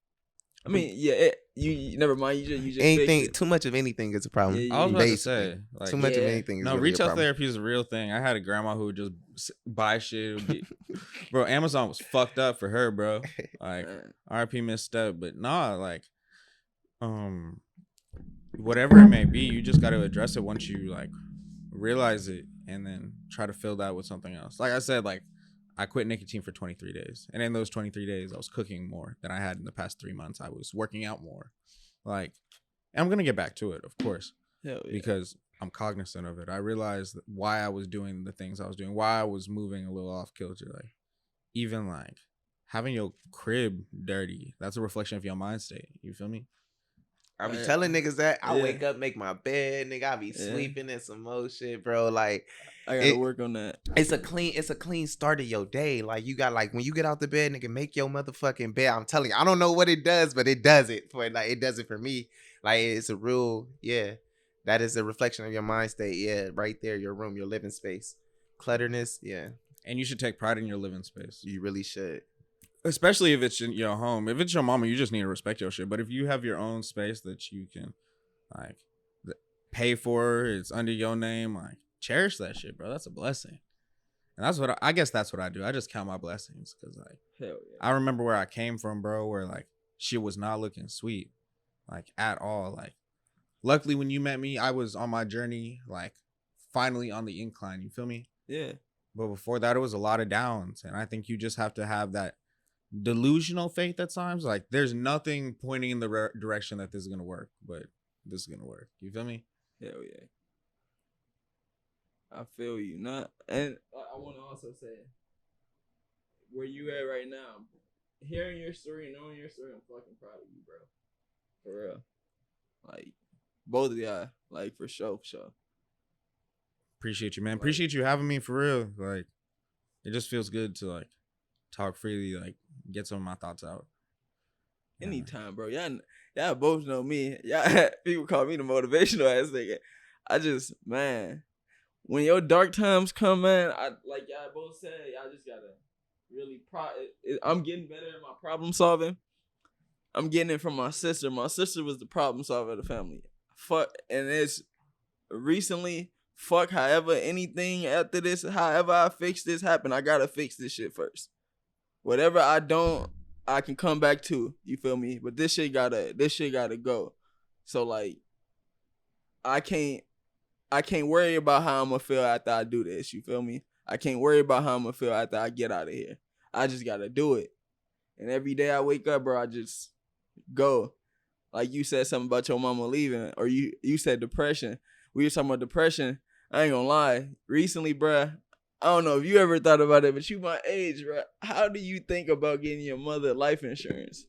I mean, yeah. You never mind. You just anything. Too much of anything is a problem. I was about to say, like, too much of anything. Is really retail therapy is a real thing. I had a grandma who would just buy shit. Bro, Amazon was fucked up for her, bro. Like, RIP misstep, but nah, like, whatever it may be, you just got to address it once you like realize it, and then try to fill that with something else. Like I said, like. I quit nicotine for 23 days. And in those 23 days, I was cooking more than I had in the past 3 months. I was working out more. Like, and I'm going to get back to it, of course. Hell yeah. Because I'm cognizant of it. I realized why I was doing the things I was doing, why I was moving a little off kilter. Like, even like having your crib dirty, that's a reflection of your mind state. You feel me? I be telling niggas that. I wake up, make my bed, nigga. I be sleeping in some more shit, bro. Like, I gotta work on that. It's a clean start of your day. Like, you got, like, when you get out the bed, nigga, make your motherfucking bed. I'm telling you, I don't know what it does, but it does it for, like, it does it for me. Like, it's a real, that is a reflection of your mind state. Yeah, right there, your room, your living space. Clutterness, and you should take pride in your living space. You really should. Especially if it's in your home. If it's your mama, you just need to respect your shit. But if you have your own space that you can, like, pay for, it's under your name, like, cherish that shit, bro. That's a blessing. And that's what I guess that's what I do. I just count my blessings because, like, hell yeah. I remember where I came from, bro, where, like, shit was not looking sweet, like, at all. Like, luckily when you met me, I was on my journey, like finally on the incline. You feel me? Yeah. But before that, it was a lot of downs, and I think you just have to have that delusional faith at times. Like there's nothing pointing in the direction that this is gonna work, but this is gonna work. You feel me? Hell yeah. I feel you. Not, and I want to also say, where you at right now, hearing your story, knowing your story, I'm fucking proud of you, bro. For real. Like, both of y'all, like, for sure. Appreciate you, man. Appreciate you having me, for real. Like, it just feels good to, like, talk freely, like, get some of my thoughts out. Anytime, bro. Y'all both know me. Y'all, people call me the motivational ass nigga. I just, man, when your dark times come, man, like y'all both said, y'all just gotta really I'm getting better at my problem solving. I'm getting it from my sister. My sister was the problem solver of the family. And it's recently, however anything after this, however I fix this happen, I gotta fix this shit first. Whatever I don't, I can come back to. You feel me? But this shit gotta go. So like, I can't worry about how I'm gonna feel after I do this. You feel me? I can't worry about how I'm gonna feel after I get out of here. I just gotta do it. And every day I wake up, bro, I just go. Like you said something about your mama leaving, or you said depression. We were talking about depression. I ain't gonna lie. Recently, bro, I don't know if you ever thought about it, but you my age, bro. How do you think about getting your mother life insurance?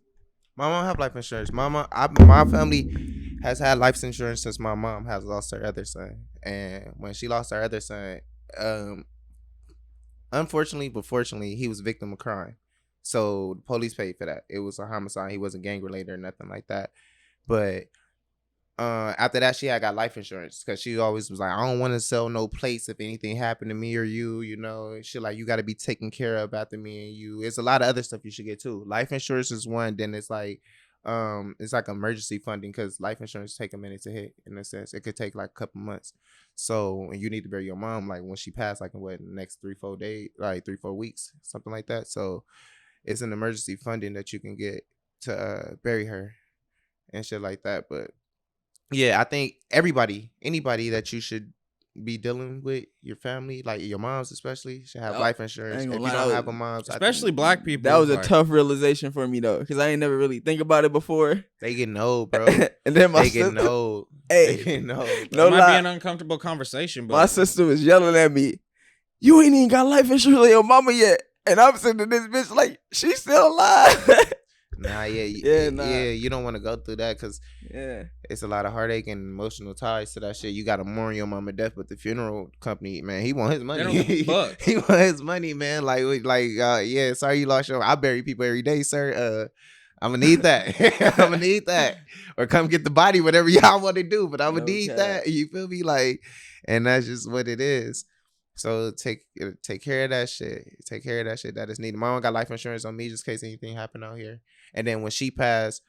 My mom have life insurance. My family has had life insurance since my mom has lost her other son. And when she lost her other son, unfortunately, but fortunately, he was a victim of crime. So the police paid for that. It was a homicide. He wasn't gang related or nothing like that. But after that, she had got life insurance because she always was like, I don't want to sell no place if anything happened to me or you, you know. She like, you got to be taken care of after me and you. It's a lot of other stuff you should get too. Life insurance is one. Then it's like emergency funding because life insurance take a minute to hit. In a sense, it could take like a couple months. So you need to bury your mom like when she passed, like in what, next 3-4 days, like 3-4 weeks, something like that. So it's an emergency funding that you can get to bury her and shit like that. But yeah, I think anybody that you should be dealing with, your family, like your moms especially, should have life insurance. If you don't have a mom, especially black people, that was a tough realization for me though, because I ain't never really think about it before. They getting old, bro. And then they getting old. Hey, they getting old. No, it might be an uncomfortable conversation, but my sister was yelling at me, "You ain't even got life insurance on your mama yet," and I'm sitting to this bitch like, she's still alive. Nah, you don't want to go through that because it's a lot of heartache and emotional ties to that shit. You got to mourn your mama death, but the funeral company, man, he want his money. He want his money, man. Yeah, sorry you lost your. I bury people every day, sir. I'm gonna need that. I'm gonna need that, or come get the body, whatever y'all want to do. But I'm gonna need that. You feel me? Like, and that's just what it is. So take care of that shit. Take care of that shit that is needed. My mom got life insurance on me just in case anything happened out here. And then when she passed,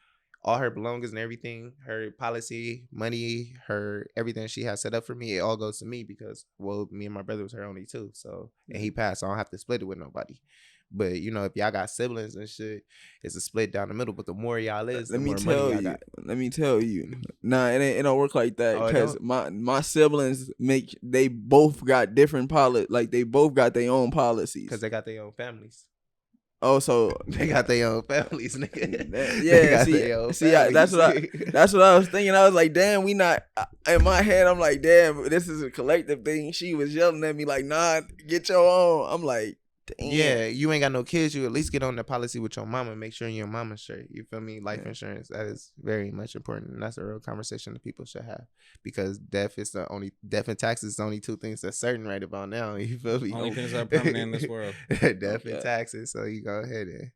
all her belongings and everything, her policy, money, her everything she has set up for me, it all goes to me because, well, me and my brother was her only two. So, and he passed, so I don't have to split it with nobody. But, you know, if y'all got siblings and shit, it's a split down the middle. But the more y'all is, the more money y'all got. Let me tell you. Nah, it don't work like that. Because my siblings, they both got different like, they both got their own policies. Because they got their own families. Oh, so they got their own families, nigga. Yeah, that's what I was thinking. I was like, damn, we not. In my head, I'm like, damn, this is a collective thing. She was yelling at me like, nah, get your own. I'm like, damn. Yeah, you ain't got no kids. You at least get on the policy with your mama. Make sure your mama's straight. You feel me? Life insurance, that is very much important, and that's a real conversation that people should have because death and taxes is the only two things that's certain right about now. You feel me? Only things that are permanent in this world. Death and taxes. So you go ahead and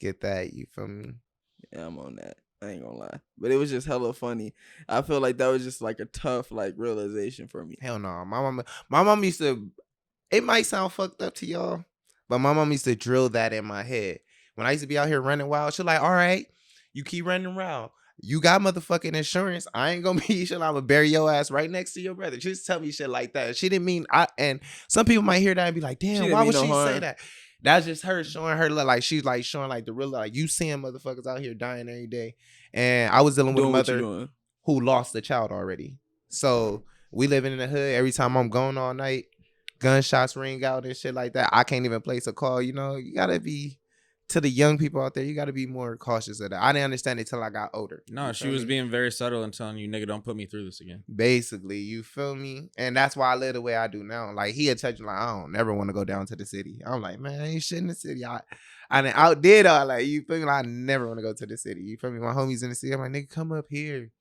get that. You feel me? Yeah, I'm on that. I ain't gonna lie, but it was just hella funny. I feel like that was just like a tough like realization for me. Hell no, my mom used to. It might sound fucked up to y'all. But my mom used to drill that in my head. When I used to be out here running wild, she's like, all right, you keep running around. You got motherfucking insurance. I ain't gonna be shit. I'm gonna bury your ass right next to your brother. She just tell me shit like that. She didn't mean and some people might hear that and be like, damn, why would she say that? That's just her showing her like she's like showing like the real like you seeing motherfuckers out here dying every day. And I was dealing with a mother. who lost a child already. So we living in the hood. Every time I'm gone all night, gunshots ring out and shit like that. I can't even place a call. You know, you gotta be, to the young people out there, you gotta be more cautious of that. I didn't understand it till I got older. No, she was being very subtle and telling you, nigga, don't put me through this again. Basically, you feel me? And that's why I live the way I do now. Like, he had touched me like, I don't never want to go down to the city. I'm like, man, ain't shit in the city. I done outdid all, like, you feel me? Like, I never want to go to the city. You feel me? My homies in the city, I'm like, nigga, come up here.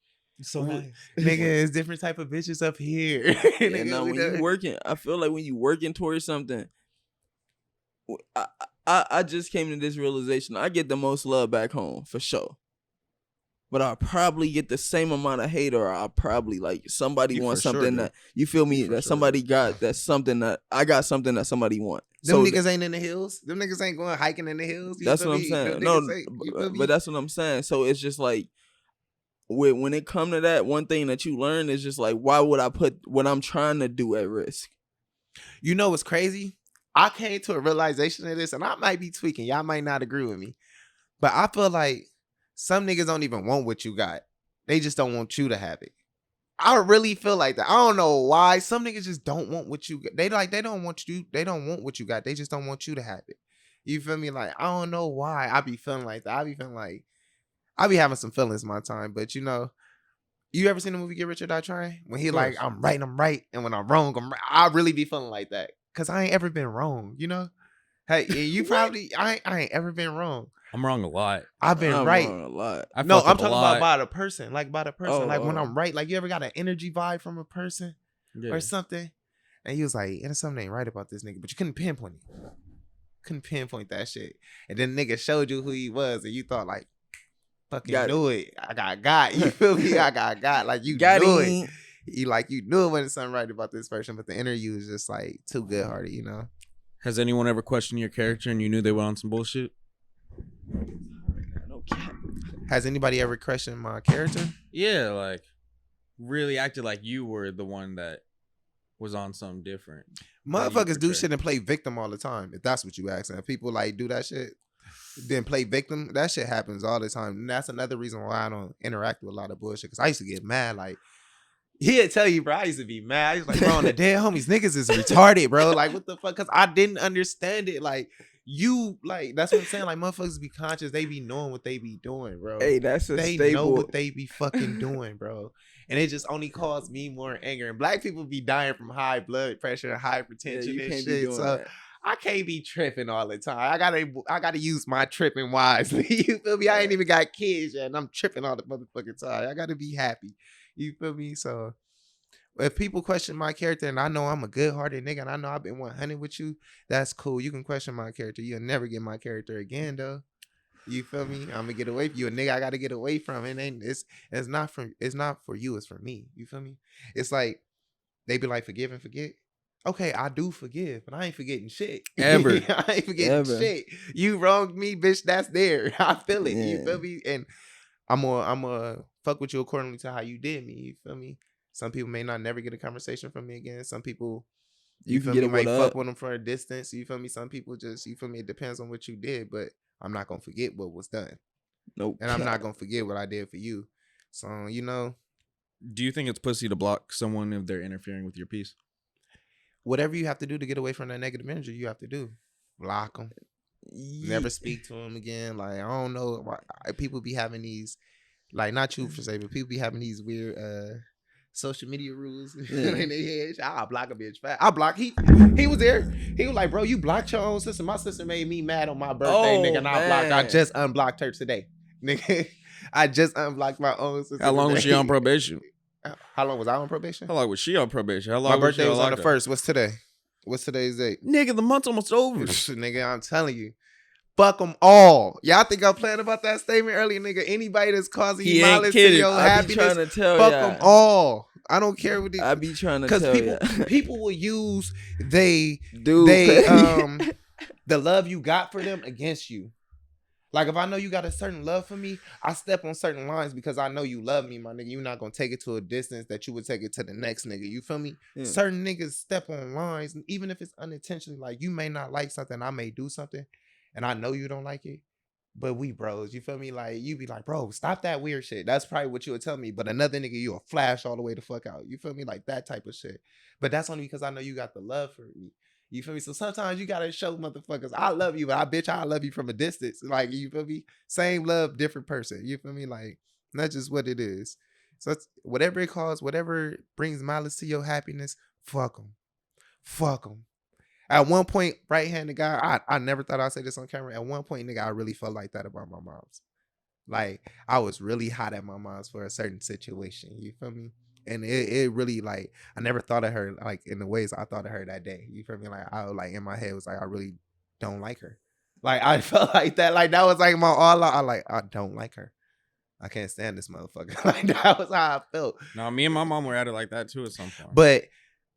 So nice. Nigga, it's different type of bitches up here. Yeah, Nigga, no, when you working, I feel like when you working towards something, I just came to this realization. I get the most love back home for sure, but I'll probably get the same amount of hate, or I'll probably like somebody wants something that, you feel me, that somebody got, that's something that I got, something that somebody want. Them niggas ain't in the hills. Them niggas ain't going hiking in the hills. That's what I'm saying. No, but that's what I'm saying. So it's just like, when it come to that, one thing that you learn is just like, why would I put what I'm trying to do at risk? You know what's crazy? I came to a realization of this, and I might be tweaking. Y'all might not agree with me. But I feel like some niggas don't even want what you got. They just don't want you to have it. I really feel like that. I don't know why. Some niggas just don't want what you got. They don't want what you got. They just don't want you to have it. You feel me? Like, I don't know why I be feeling like that. I be feeling like I be having some feelings my time, but you know, you ever seen the movie Get Rich or Die Trying? When he like, I'm right, and when I'm wrong, I'm right. I really be feeling like that. Cause I ain't ever been wrong, you know? Hey, you probably, I ain't ever been wrong. I'm wrong a lot. I've been right. Wrong a lot. I'm talking about by the person. Like by the person. Like when I'm right, like you ever got an energy vibe from a person or something? And he was like, and something ain't right about this nigga, but you couldn't pinpoint it. Couldn't pinpoint that shit. And then the nigga showed you who he was, and you thought like, fucking knew it. I got. You feel me? I got. Like you knew it. You knew it wasn't something right about this person, but the interview was just like too good hearted, you know. Has anyone ever questioned your character and you knew they were on some bullshit? No cap. Has anybody ever questioned my character? Yeah, like really acted like you were the one that was on something different. Motherfuckers do shit and play victim all the time. If that's what you asking. If people like do that shit, then play victim, that shit happens all the time. And that's another reason why I don't interact with a lot of bullshit. Cause I used to get mad. Like, he'd tell you, bro, I used to be mad. I was like, bro, on the dead homies, niggas is retarded, bro. Like, what the fuck? Cause I didn't understand it. Like, you, like, that's what I'm saying. Like, motherfuckers be conscious. They be knowing what they be doing, bro. Hey, that's they know what they be fucking doing, bro. And it just only caused me more anger. And black people be dying from high blood pressure and hypertension and shit. So that. I can't be tripping all the time. I gotta use my tripping wisely. You feel me? I ain't even got kids yet, and I'm tripping all the motherfucking time. I gotta be happy. You feel me? So if people question my character, and I know I'm a good-hearted nigga, and I know I've been 100 with you, that's cool. You can question my character. You'll never get my character again, though. You feel me? I'm gonna get away from you, a nigga. I gotta get away from it. It's not for you. It's for me. You feel me? It's like they be like, forgive and forget. Okay, I do forgive, but I ain't forgetting shit. Ever. I ain't forgetting shit. You wronged me, bitch. That's there. I feel it. Yeah. You feel me? And I'm gonna fuck with you accordingly to how you did me. You feel me? Some people may not never get a conversation from me again. Some people, you feel me, might fuck with them for a distance. You feel me? Some people just, you feel me? It depends on what you did, but I'm not gonna forget what was done. Nope. And I'm not gonna forget what I did for you. So, you know. Do you think it's pussy to block someone if they're interfering with your peace? Whatever you have to do to get away from that negative energy, you have to do. Block them. Never speak to them again. Like, I don't know why people be having these, like, not you for say, but people be having these weird social media rules in their head. I'll block a bitch fast. I block. He was there. He was like, bro, you blocked your own sister. My sister made me mad on my birthday, nigga, and I blocked. I just unblocked her today, nigga. I just unblocked my own sister. How long today. Was she on probation? How long was I on probation? How long was she on probation? How long my birthday was on the 1st. What's today? What's today's date? Nigga, the month's almost over. Nigga, I'm telling you. Fuck them all. Y'all think I'm playing about that statement earlier, nigga? Anybody that's causing you malice to your happiness, fuck them all. I don't care what they. I be trying to tell you. Because people will use the love you got for them against you. Like, if I know you got a certain love for me, I step on certain lines because I know you love me, my nigga. You're not going to take it to a distance that you would take it to the next nigga. You feel me? Yeah. Certain niggas step on lines, even if it's unintentionally. Like, you may not like something, I may do something, and I know you don't like it. but we bros. You feel me? Like, you be like, bro, stop that weird shit. That's probably what you would tell me. But another nigga, you a flash all the way the fuck out. You feel me? Like that type of shit. But that's only because I know you got the love for me. You feel me? So sometimes you gotta show motherfuckers, I love you, but I love you from a distance. Like, you feel me? Same love, different person. You feel me? Like, that's just what it is. So it's, whatever it costs, whatever brings malice to your happiness, fuck them. Fuck them. At one point, right-handed guy, I never thought I'd say this on camera. At one point, nigga, I really felt like that about my moms. Like, I was really hot at my mom's for a certain situation. You feel me? And it really, like, I never thought of her, like, in the ways I thought of her that day. You feel me? Like, I, like, in my head was like, I really don't like her. Like, I felt like that. Like, that was, like, my all out. I don't like her. I can't stand this motherfucker. Like, that was how I felt. No, me and my mom were at it like that, too, at some point. But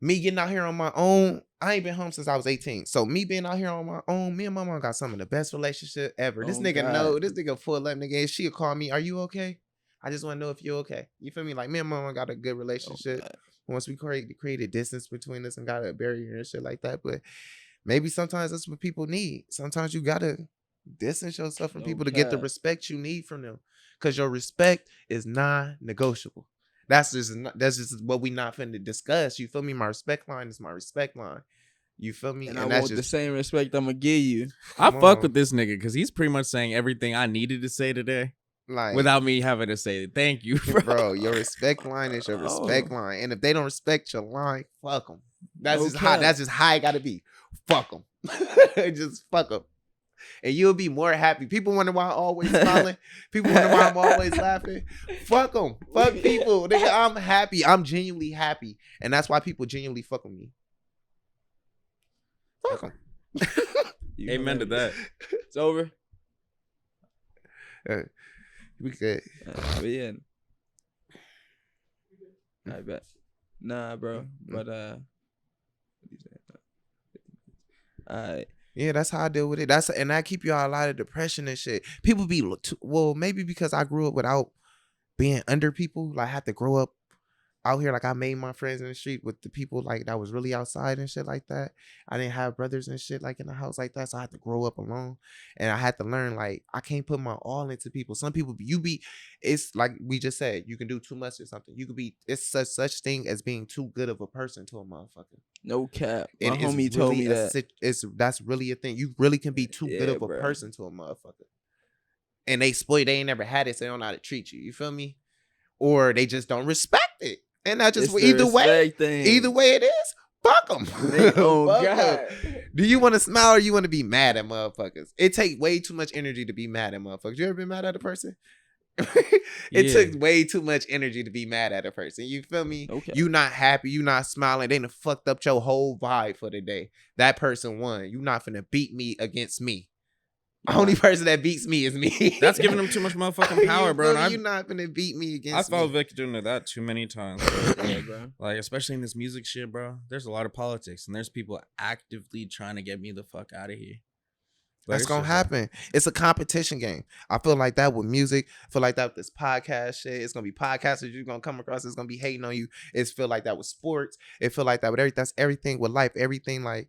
me getting out here on my own, I ain't been home since I was 18. So me being out here on my own, me and my mom got some of the best relationship ever. This nigga know, this nigga full up nigga. She'll call me, are you okay? I just want to know if you're okay. You feel me? Like, me and my mom got a good relationship. Once we created distance between us and got a barrier and shit like that. But maybe sometimes that's what people need. Sometimes you got to distance yourself from people to get the respect you need from them. Because your respect is non-negotiable. That's just what we not finna discuss. You feel me? My respect line is my respect line. You feel me? And I want the same respect I'm gonna give you. I fuck with this nigga because he's pretty much saying everything I needed to say today, like, without me having to say it. Thank you, bro. Your respect line is your respect line, and if they don't respect your line, fuck them. That's just how. That's just how it gotta be. Fuck them. Just fuck them. And you'll be more happy. People wonder why I'm always smiling. People wonder why I'm always laughing. Fuck them. Fuck people. Nigga, I'm happy. I'm genuinely happy. And that's why people genuinely fuck with me. Fuck them. Amen to that. It's over. We good. But yeah. I bet. Nah, bro. But alright. Yeah, that's how I deal with it. And that keep you out a lot of depression and shit. People be, well, maybe because I grew up without being under people. Like, I had to grow up out here. Like, I made my friends in the street with the people, like, that was really outside and shit like that. I didn't have brothers and shit, like, in the house like that. So I had to grow up alone. And I had to learn, like, I can't put my all into people. Some people, it's like we just said, you can do too much or something. You could be, it's such thing as being too good of a person to a motherfucker. No cap. My homie told me that. That's really a thing. You really can be too good of a person to a motherfucker. And they ain't never had it, so they don't know how to treat you. You feel me? Or they just don't respect it. And that's just either way it is, fuck them. Oh, God. Do you want to smile or you want to be mad at motherfuckers? It takes way too much energy to be mad at motherfuckers. You ever been mad at a person? It took way too much energy to be mad at a person. You feel me? Okay. You not happy. You not smiling. They done fucked up your whole vibe for the day. That person won. You not finna beat me against me. Only person that beats me is me. That's giving them too much motherfucking power, bro. You're not gonna beat me against me. I fell victim to that too many times, bro. Yeah, bro. Like, especially in this music shit, bro. There's a lot of politics, and there's people actively trying to get me the fuck out of here. That's gonna happen. It's a competition game. I feel like that with music. I feel like that with this podcast shit. It's gonna be podcasters you're gonna come across. It's gonna be hating on you. It's feel like that with sports. It feel like that with everything. That's everything with life. Everything, like,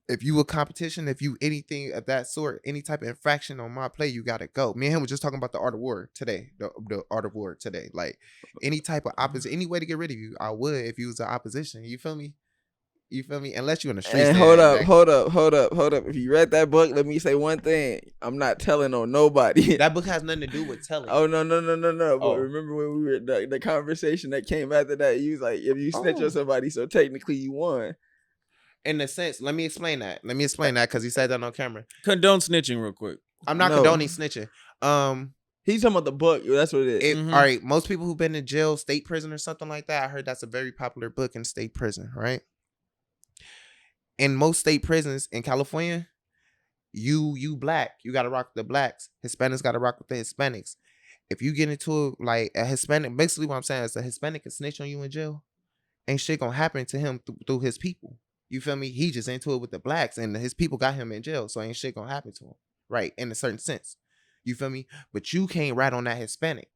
if you a competition, if you anything of that sort, any type of infraction on my play, you gotta go. Me and him was just talking about the art of war today. The art of war today. Like, any type of opposition, any way to get rid of you, I would if you was the opposition. You feel me? You feel me? Unless you in the streets. And hold up. If you read that book, let me say one thing. I'm not telling on nobody. That book has nothing to do with telling. Oh, no. But remember when we were the conversation that came after that? You was like, if you snitch on somebody, so technically you won. In a sense, let me explain that. Because he said that on camera. Condone snitching real quick. I'm not condoning snitching. He's talking about the book. That's what it is. All right. Most people who've been in jail, state prison or something like that, I heard that's a very popular book in state prison, right? In most state prisons in California, you black, you gotta rock with the blacks. Hispanics gotta rock with the Hispanics. If you get into like a Hispanic, basically what I'm saying is a Hispanic can snitch on you in jail, ain't shit gonna happen to him through his people. You feel me? He just into it with the blacks, and his people got him in jail, so ain't shit gonna happen to him, right? In a certain sense, you feel me? But you can't rat on that Hispanic,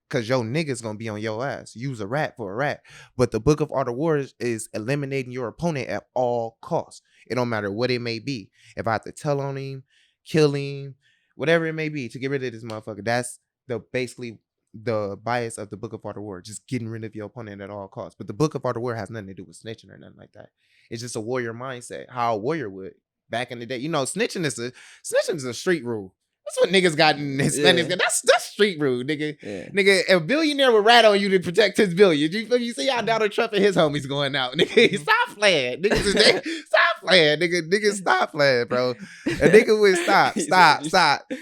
cause your niggas gonna be on your ass. Use a rat for a rat. But the Book of Art of War is eliminating your opponent at all costs. It don't matter what it may be. If I have to tell on him, kill him, whatever it may be, to get rid of this motherfucker. That's basically the bias of the Book of Art of War, just getting rid of your opponent at all costs. But the Book of Art of War has nothing to do with snitching or nothing like that. It's just a warrior mindset, how a warrior would back in the day. You know, snitching is a street rule. That's what niggas got in Hispanics. Yeah. That's street rule, nigga. Yeah. Nigga, a billionaire would rat on you to protect his billion. You see how Donald Trump and his homies going out. Nigga, stop playing. Stop playing. Nigga, stop playing, bro. A nigga would stop.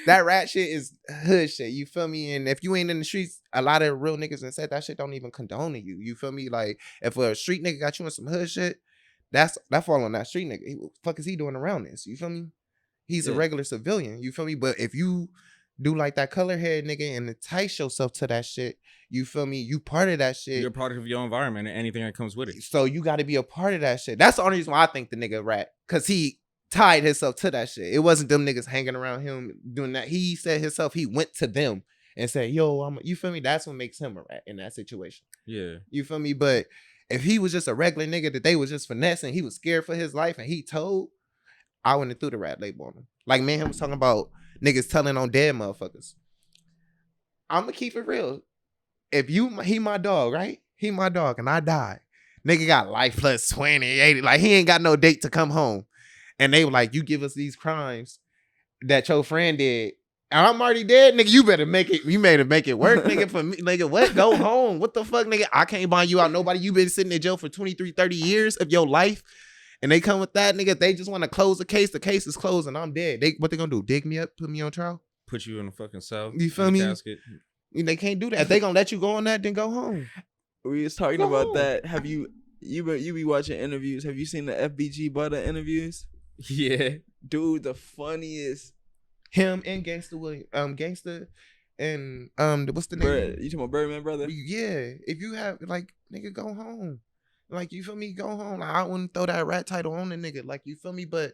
That rat shit is hood shit. You feel me? And if you ain't in the streets, a lot of real niggas and said that shit don't even condone you. You feel me? Like, if a street nigga got you in some hood shit, that fall on that street nigga. What the fuck is he doing around this? You feel me? He's a regular civilian, you feel me? But if you do like that color head nigga and entice yourself to that shit, you feel me? You part of that shit. You're part of your environment and anything that comes with it. So you got to be a part of that shit. That's the only reason why I think the nigga rat. Because he tied himself to that shit. It wasn't them niggas hanging around him doing that. He said himself, he went to them and said, yo, you feel me? That's what makes him a rat in that situation. Yeah. You feel me? But if he was just a regular nigga that they was just finessing, he was scared for his life and he told, I wouldn't have threw the rat label on him. Like, me and him was talking about niggas telling on dead motherfuckers. I'm going to keep it real. If he my dog, right? He my dog and I died. Nigga got life plus 20, 80. Like, he ain't got no date to come home. And they were like, you give us these crimes that your friend did. And I'm already dead, nigga. You better make it. You made to make it work, nigga, for me. Nigga, what? Go home. What the fuck, nigga? I can't buy you out. Nobody. You been sitting in jail for 23, 30 years of your life. And they come with that, nigga. They just want to close the case. The case is closed and I'm dead. What they gonna do? Dig me up? Put me on trial? Put you in a fucking cell. You feel me? Casket. They can't do that. If they gonna let you go on that, then go home. We was talking about that. Have you be watching interviews? Have you seen the FBG Butter interviews? Yeah. Dude, the funniest. Him and Gangsta William. Gangsta and what's the name? You talking about Birdman brother? Yeah. If you have like, nigga, go home. Like, you feel me? Go home. Like, I wouldn't throw that rat title on the nigga. Like, you feel me? But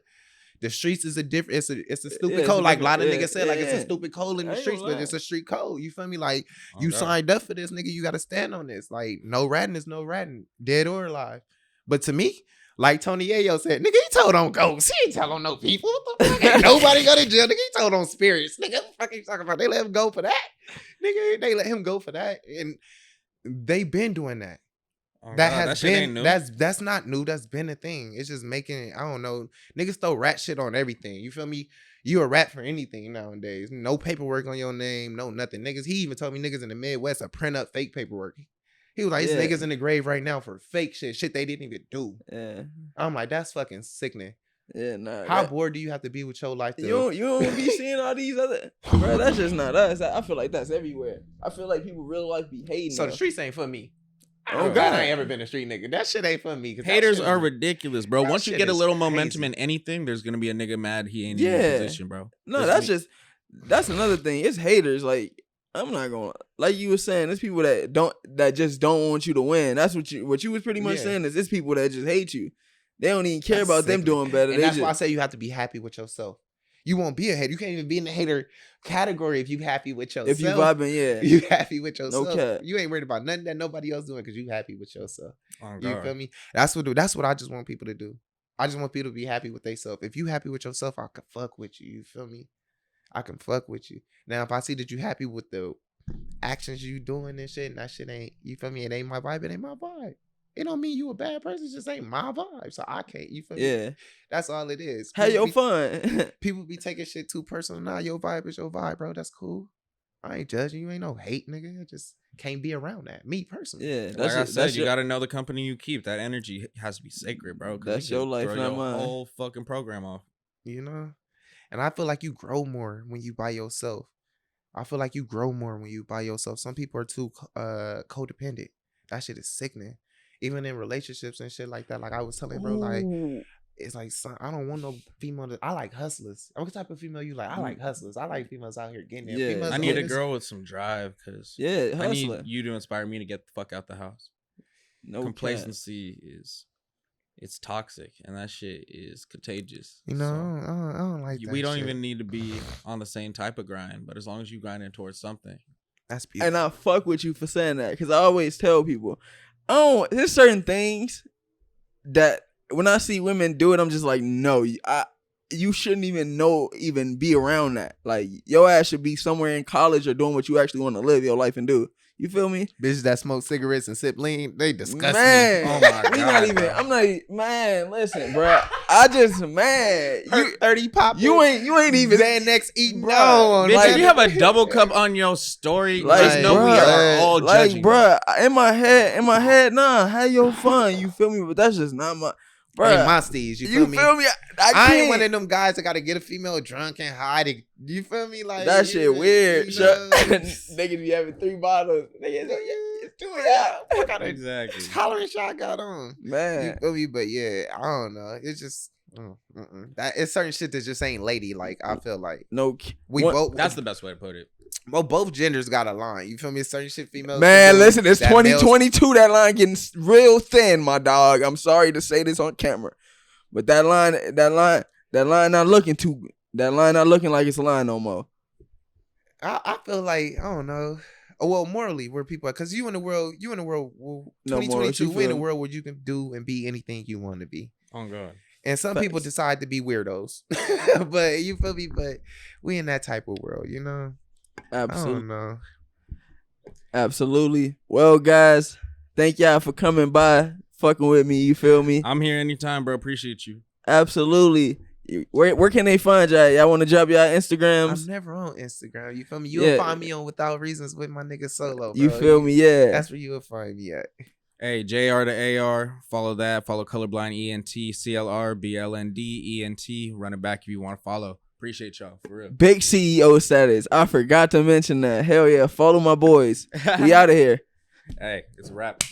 the streets is a different. It's a stupid code. Like a lot of niggas said, like it's a stupid code in the streets, but it's a street code. You feel me? Like, you signed up for this, nigga. You got to stand on this. Like, no ratting is no ratting, dead or alive. But to me, like Tony Yayo said, nigga, he told on ghosts. He ain't tell on no people. What the fuck? Ain't nobody go to jail. Nigga, he told on spirits. Nigga, what the fuck are you talking about? They let him go for that. Nigga, they let him go for that, and they been doing that. Oh, that's not new. That's been a thing. It's just making, I don't know, niggas throw rat shit on everything. You feel me? You a rat for anything nowadays. No paperwork on your name, no nothing. Niggas, he even told me niggas in the Midwest to print up fake paperwork. He was like, it's niggas in the grave right now for fake shit they didn't even do. Yeah. I'm like, that's fucking sickening. Yeah, nah. How bored do you have to be with your life? You don't be seeing all these other, bro. That's just not us. I feel like that's everywhere. I feel like people real life be hating. So the streets ain't for me. Oh God, I ain't ever been a street nigga. That shit ain't for me. Haters are ridiculous, bro. Once you get a little momentum in anything, there's gonna be a nigga mad he ain't in your position, bro. No, that's another thing. It's haters. Like, I'm not gonna, like you were saying, there's people that just don't want you to win. That's what you was pretty much saying is it's people that just hate you. They don't even care about them doing better. And that's why I say you have to be happy with yourself. You won't be a hater. You can't even be in the hater category if you happy with yourself. If you vibing, you happy with yourself. No cap. You ain't worried about nothing that nobody else doing because you happy with yourself. Oh, you feel me? That's what I just want people to do. I just want people to be happy with themselves. If you happy with yourself, I can fuck with you. You feel me? I can fuck with you. Now, if I see that you happy with the actions you doing and shit, and that shit ain't, you feel me? It ain't my vibe. It ain't my vibe. It don't mean you a bad person. It just ain't my vibe. So I can't. You feel me? Yeah. That's all it is. Have your fun. People be taking shit too personal. Nah, your vibe is your vibe, bro. That's cool. I ain't judging you. Ain't no hate, nigga. I just can't be around that. Me personally. Yeah. Like I said, you got to know the company you keep. That energy has to be sacred, bro. That's your life, not mine. Whole fucking program off. You know? And I feel like you grow more when you by yourself. Some people are too codependent. That shit is sickening. Even in relationships and shit like that. Like I was telling bro, like, it's like, son, I don't want no female. I like hustlers. What type of female you like? I like hustlers. I like females out here getting there. Yeah. Females I need a girl with some drive because hustler. I need you to inspire me to get the fuck out the house. No complacency it's toxic and that shit is contagious. You know, so I don't like that. We don't even need to be on the same type of grind, but as long as you grinding towards something. That's beautiful. And I fuck with you for saying that because I always tell people, there's certain things that when I see women do it, I'm just like, no, you shouldn't even be around that. Like, your ass should be somewhere in college or doing what you actually want to live your life and do. You feel me? Bitches that smoke cigarettes and sip lean, they disgust man, me. Oh my god. I'm not even, man, listen, bro. I just, man. You 30 pop. You ain't even. Xanax eating. Bro, bitch, like, if you have a double cup on your story, like, just know we are all like, judging. Bro, in my head, nah, have your fun. You feel me? But that's just not my. Bruh, hey, my steez, you feel me? I ain't one of them guys that gotta get a female drunk and hide it. You feel me? Like that shit weird. You know? Niggas be having 3 bottles. Niggas, it's 2 out. What kind of Exactly. tolerance y'all got on? Man. You feel me? But yeah, I don't know. It's just that it's certain shit that just ain't lady. Like I feel like both. That's the best way to put it. Well, both genders got a line. You feel me? Certain shit females. Man, listen, it's that 2022. That line getting real thin, my dog. I'm sorry to say this on camera, but that line not looking too. That line not looking like it's a line no more. I feel like I don't know. Well, morally, where people, because you in the world, well, 2022, we in a world where you can do and be anything you want to be. Oh god. And some people decide to be weirdos, but you feel me? But we in that type of world, you know. Absolutely. I don't know. Absolutely. Well, guys, thank y'all for coming by, fucking with me. You feel me? I'm here anytime, bro. Appreciate you. Absolutely. Where can they find y'all? Y'all want to drop y'all Instagrams? I'm never on Instagram. You feel me? You'll find me on Without Reasons with my nigga Solo. Bro. You feel me? Yeah. That's where you will find me at. Hey, JRtheAR. Follow that. Follow Colorblind ENT, CLR, BLND, ENT. Run it back if you want to follow. Appreciate y'all, for real. Big CEO status. I forgot to mention that. Hell yeah. Follow my boys. We out of here. Hey, it's a wrap.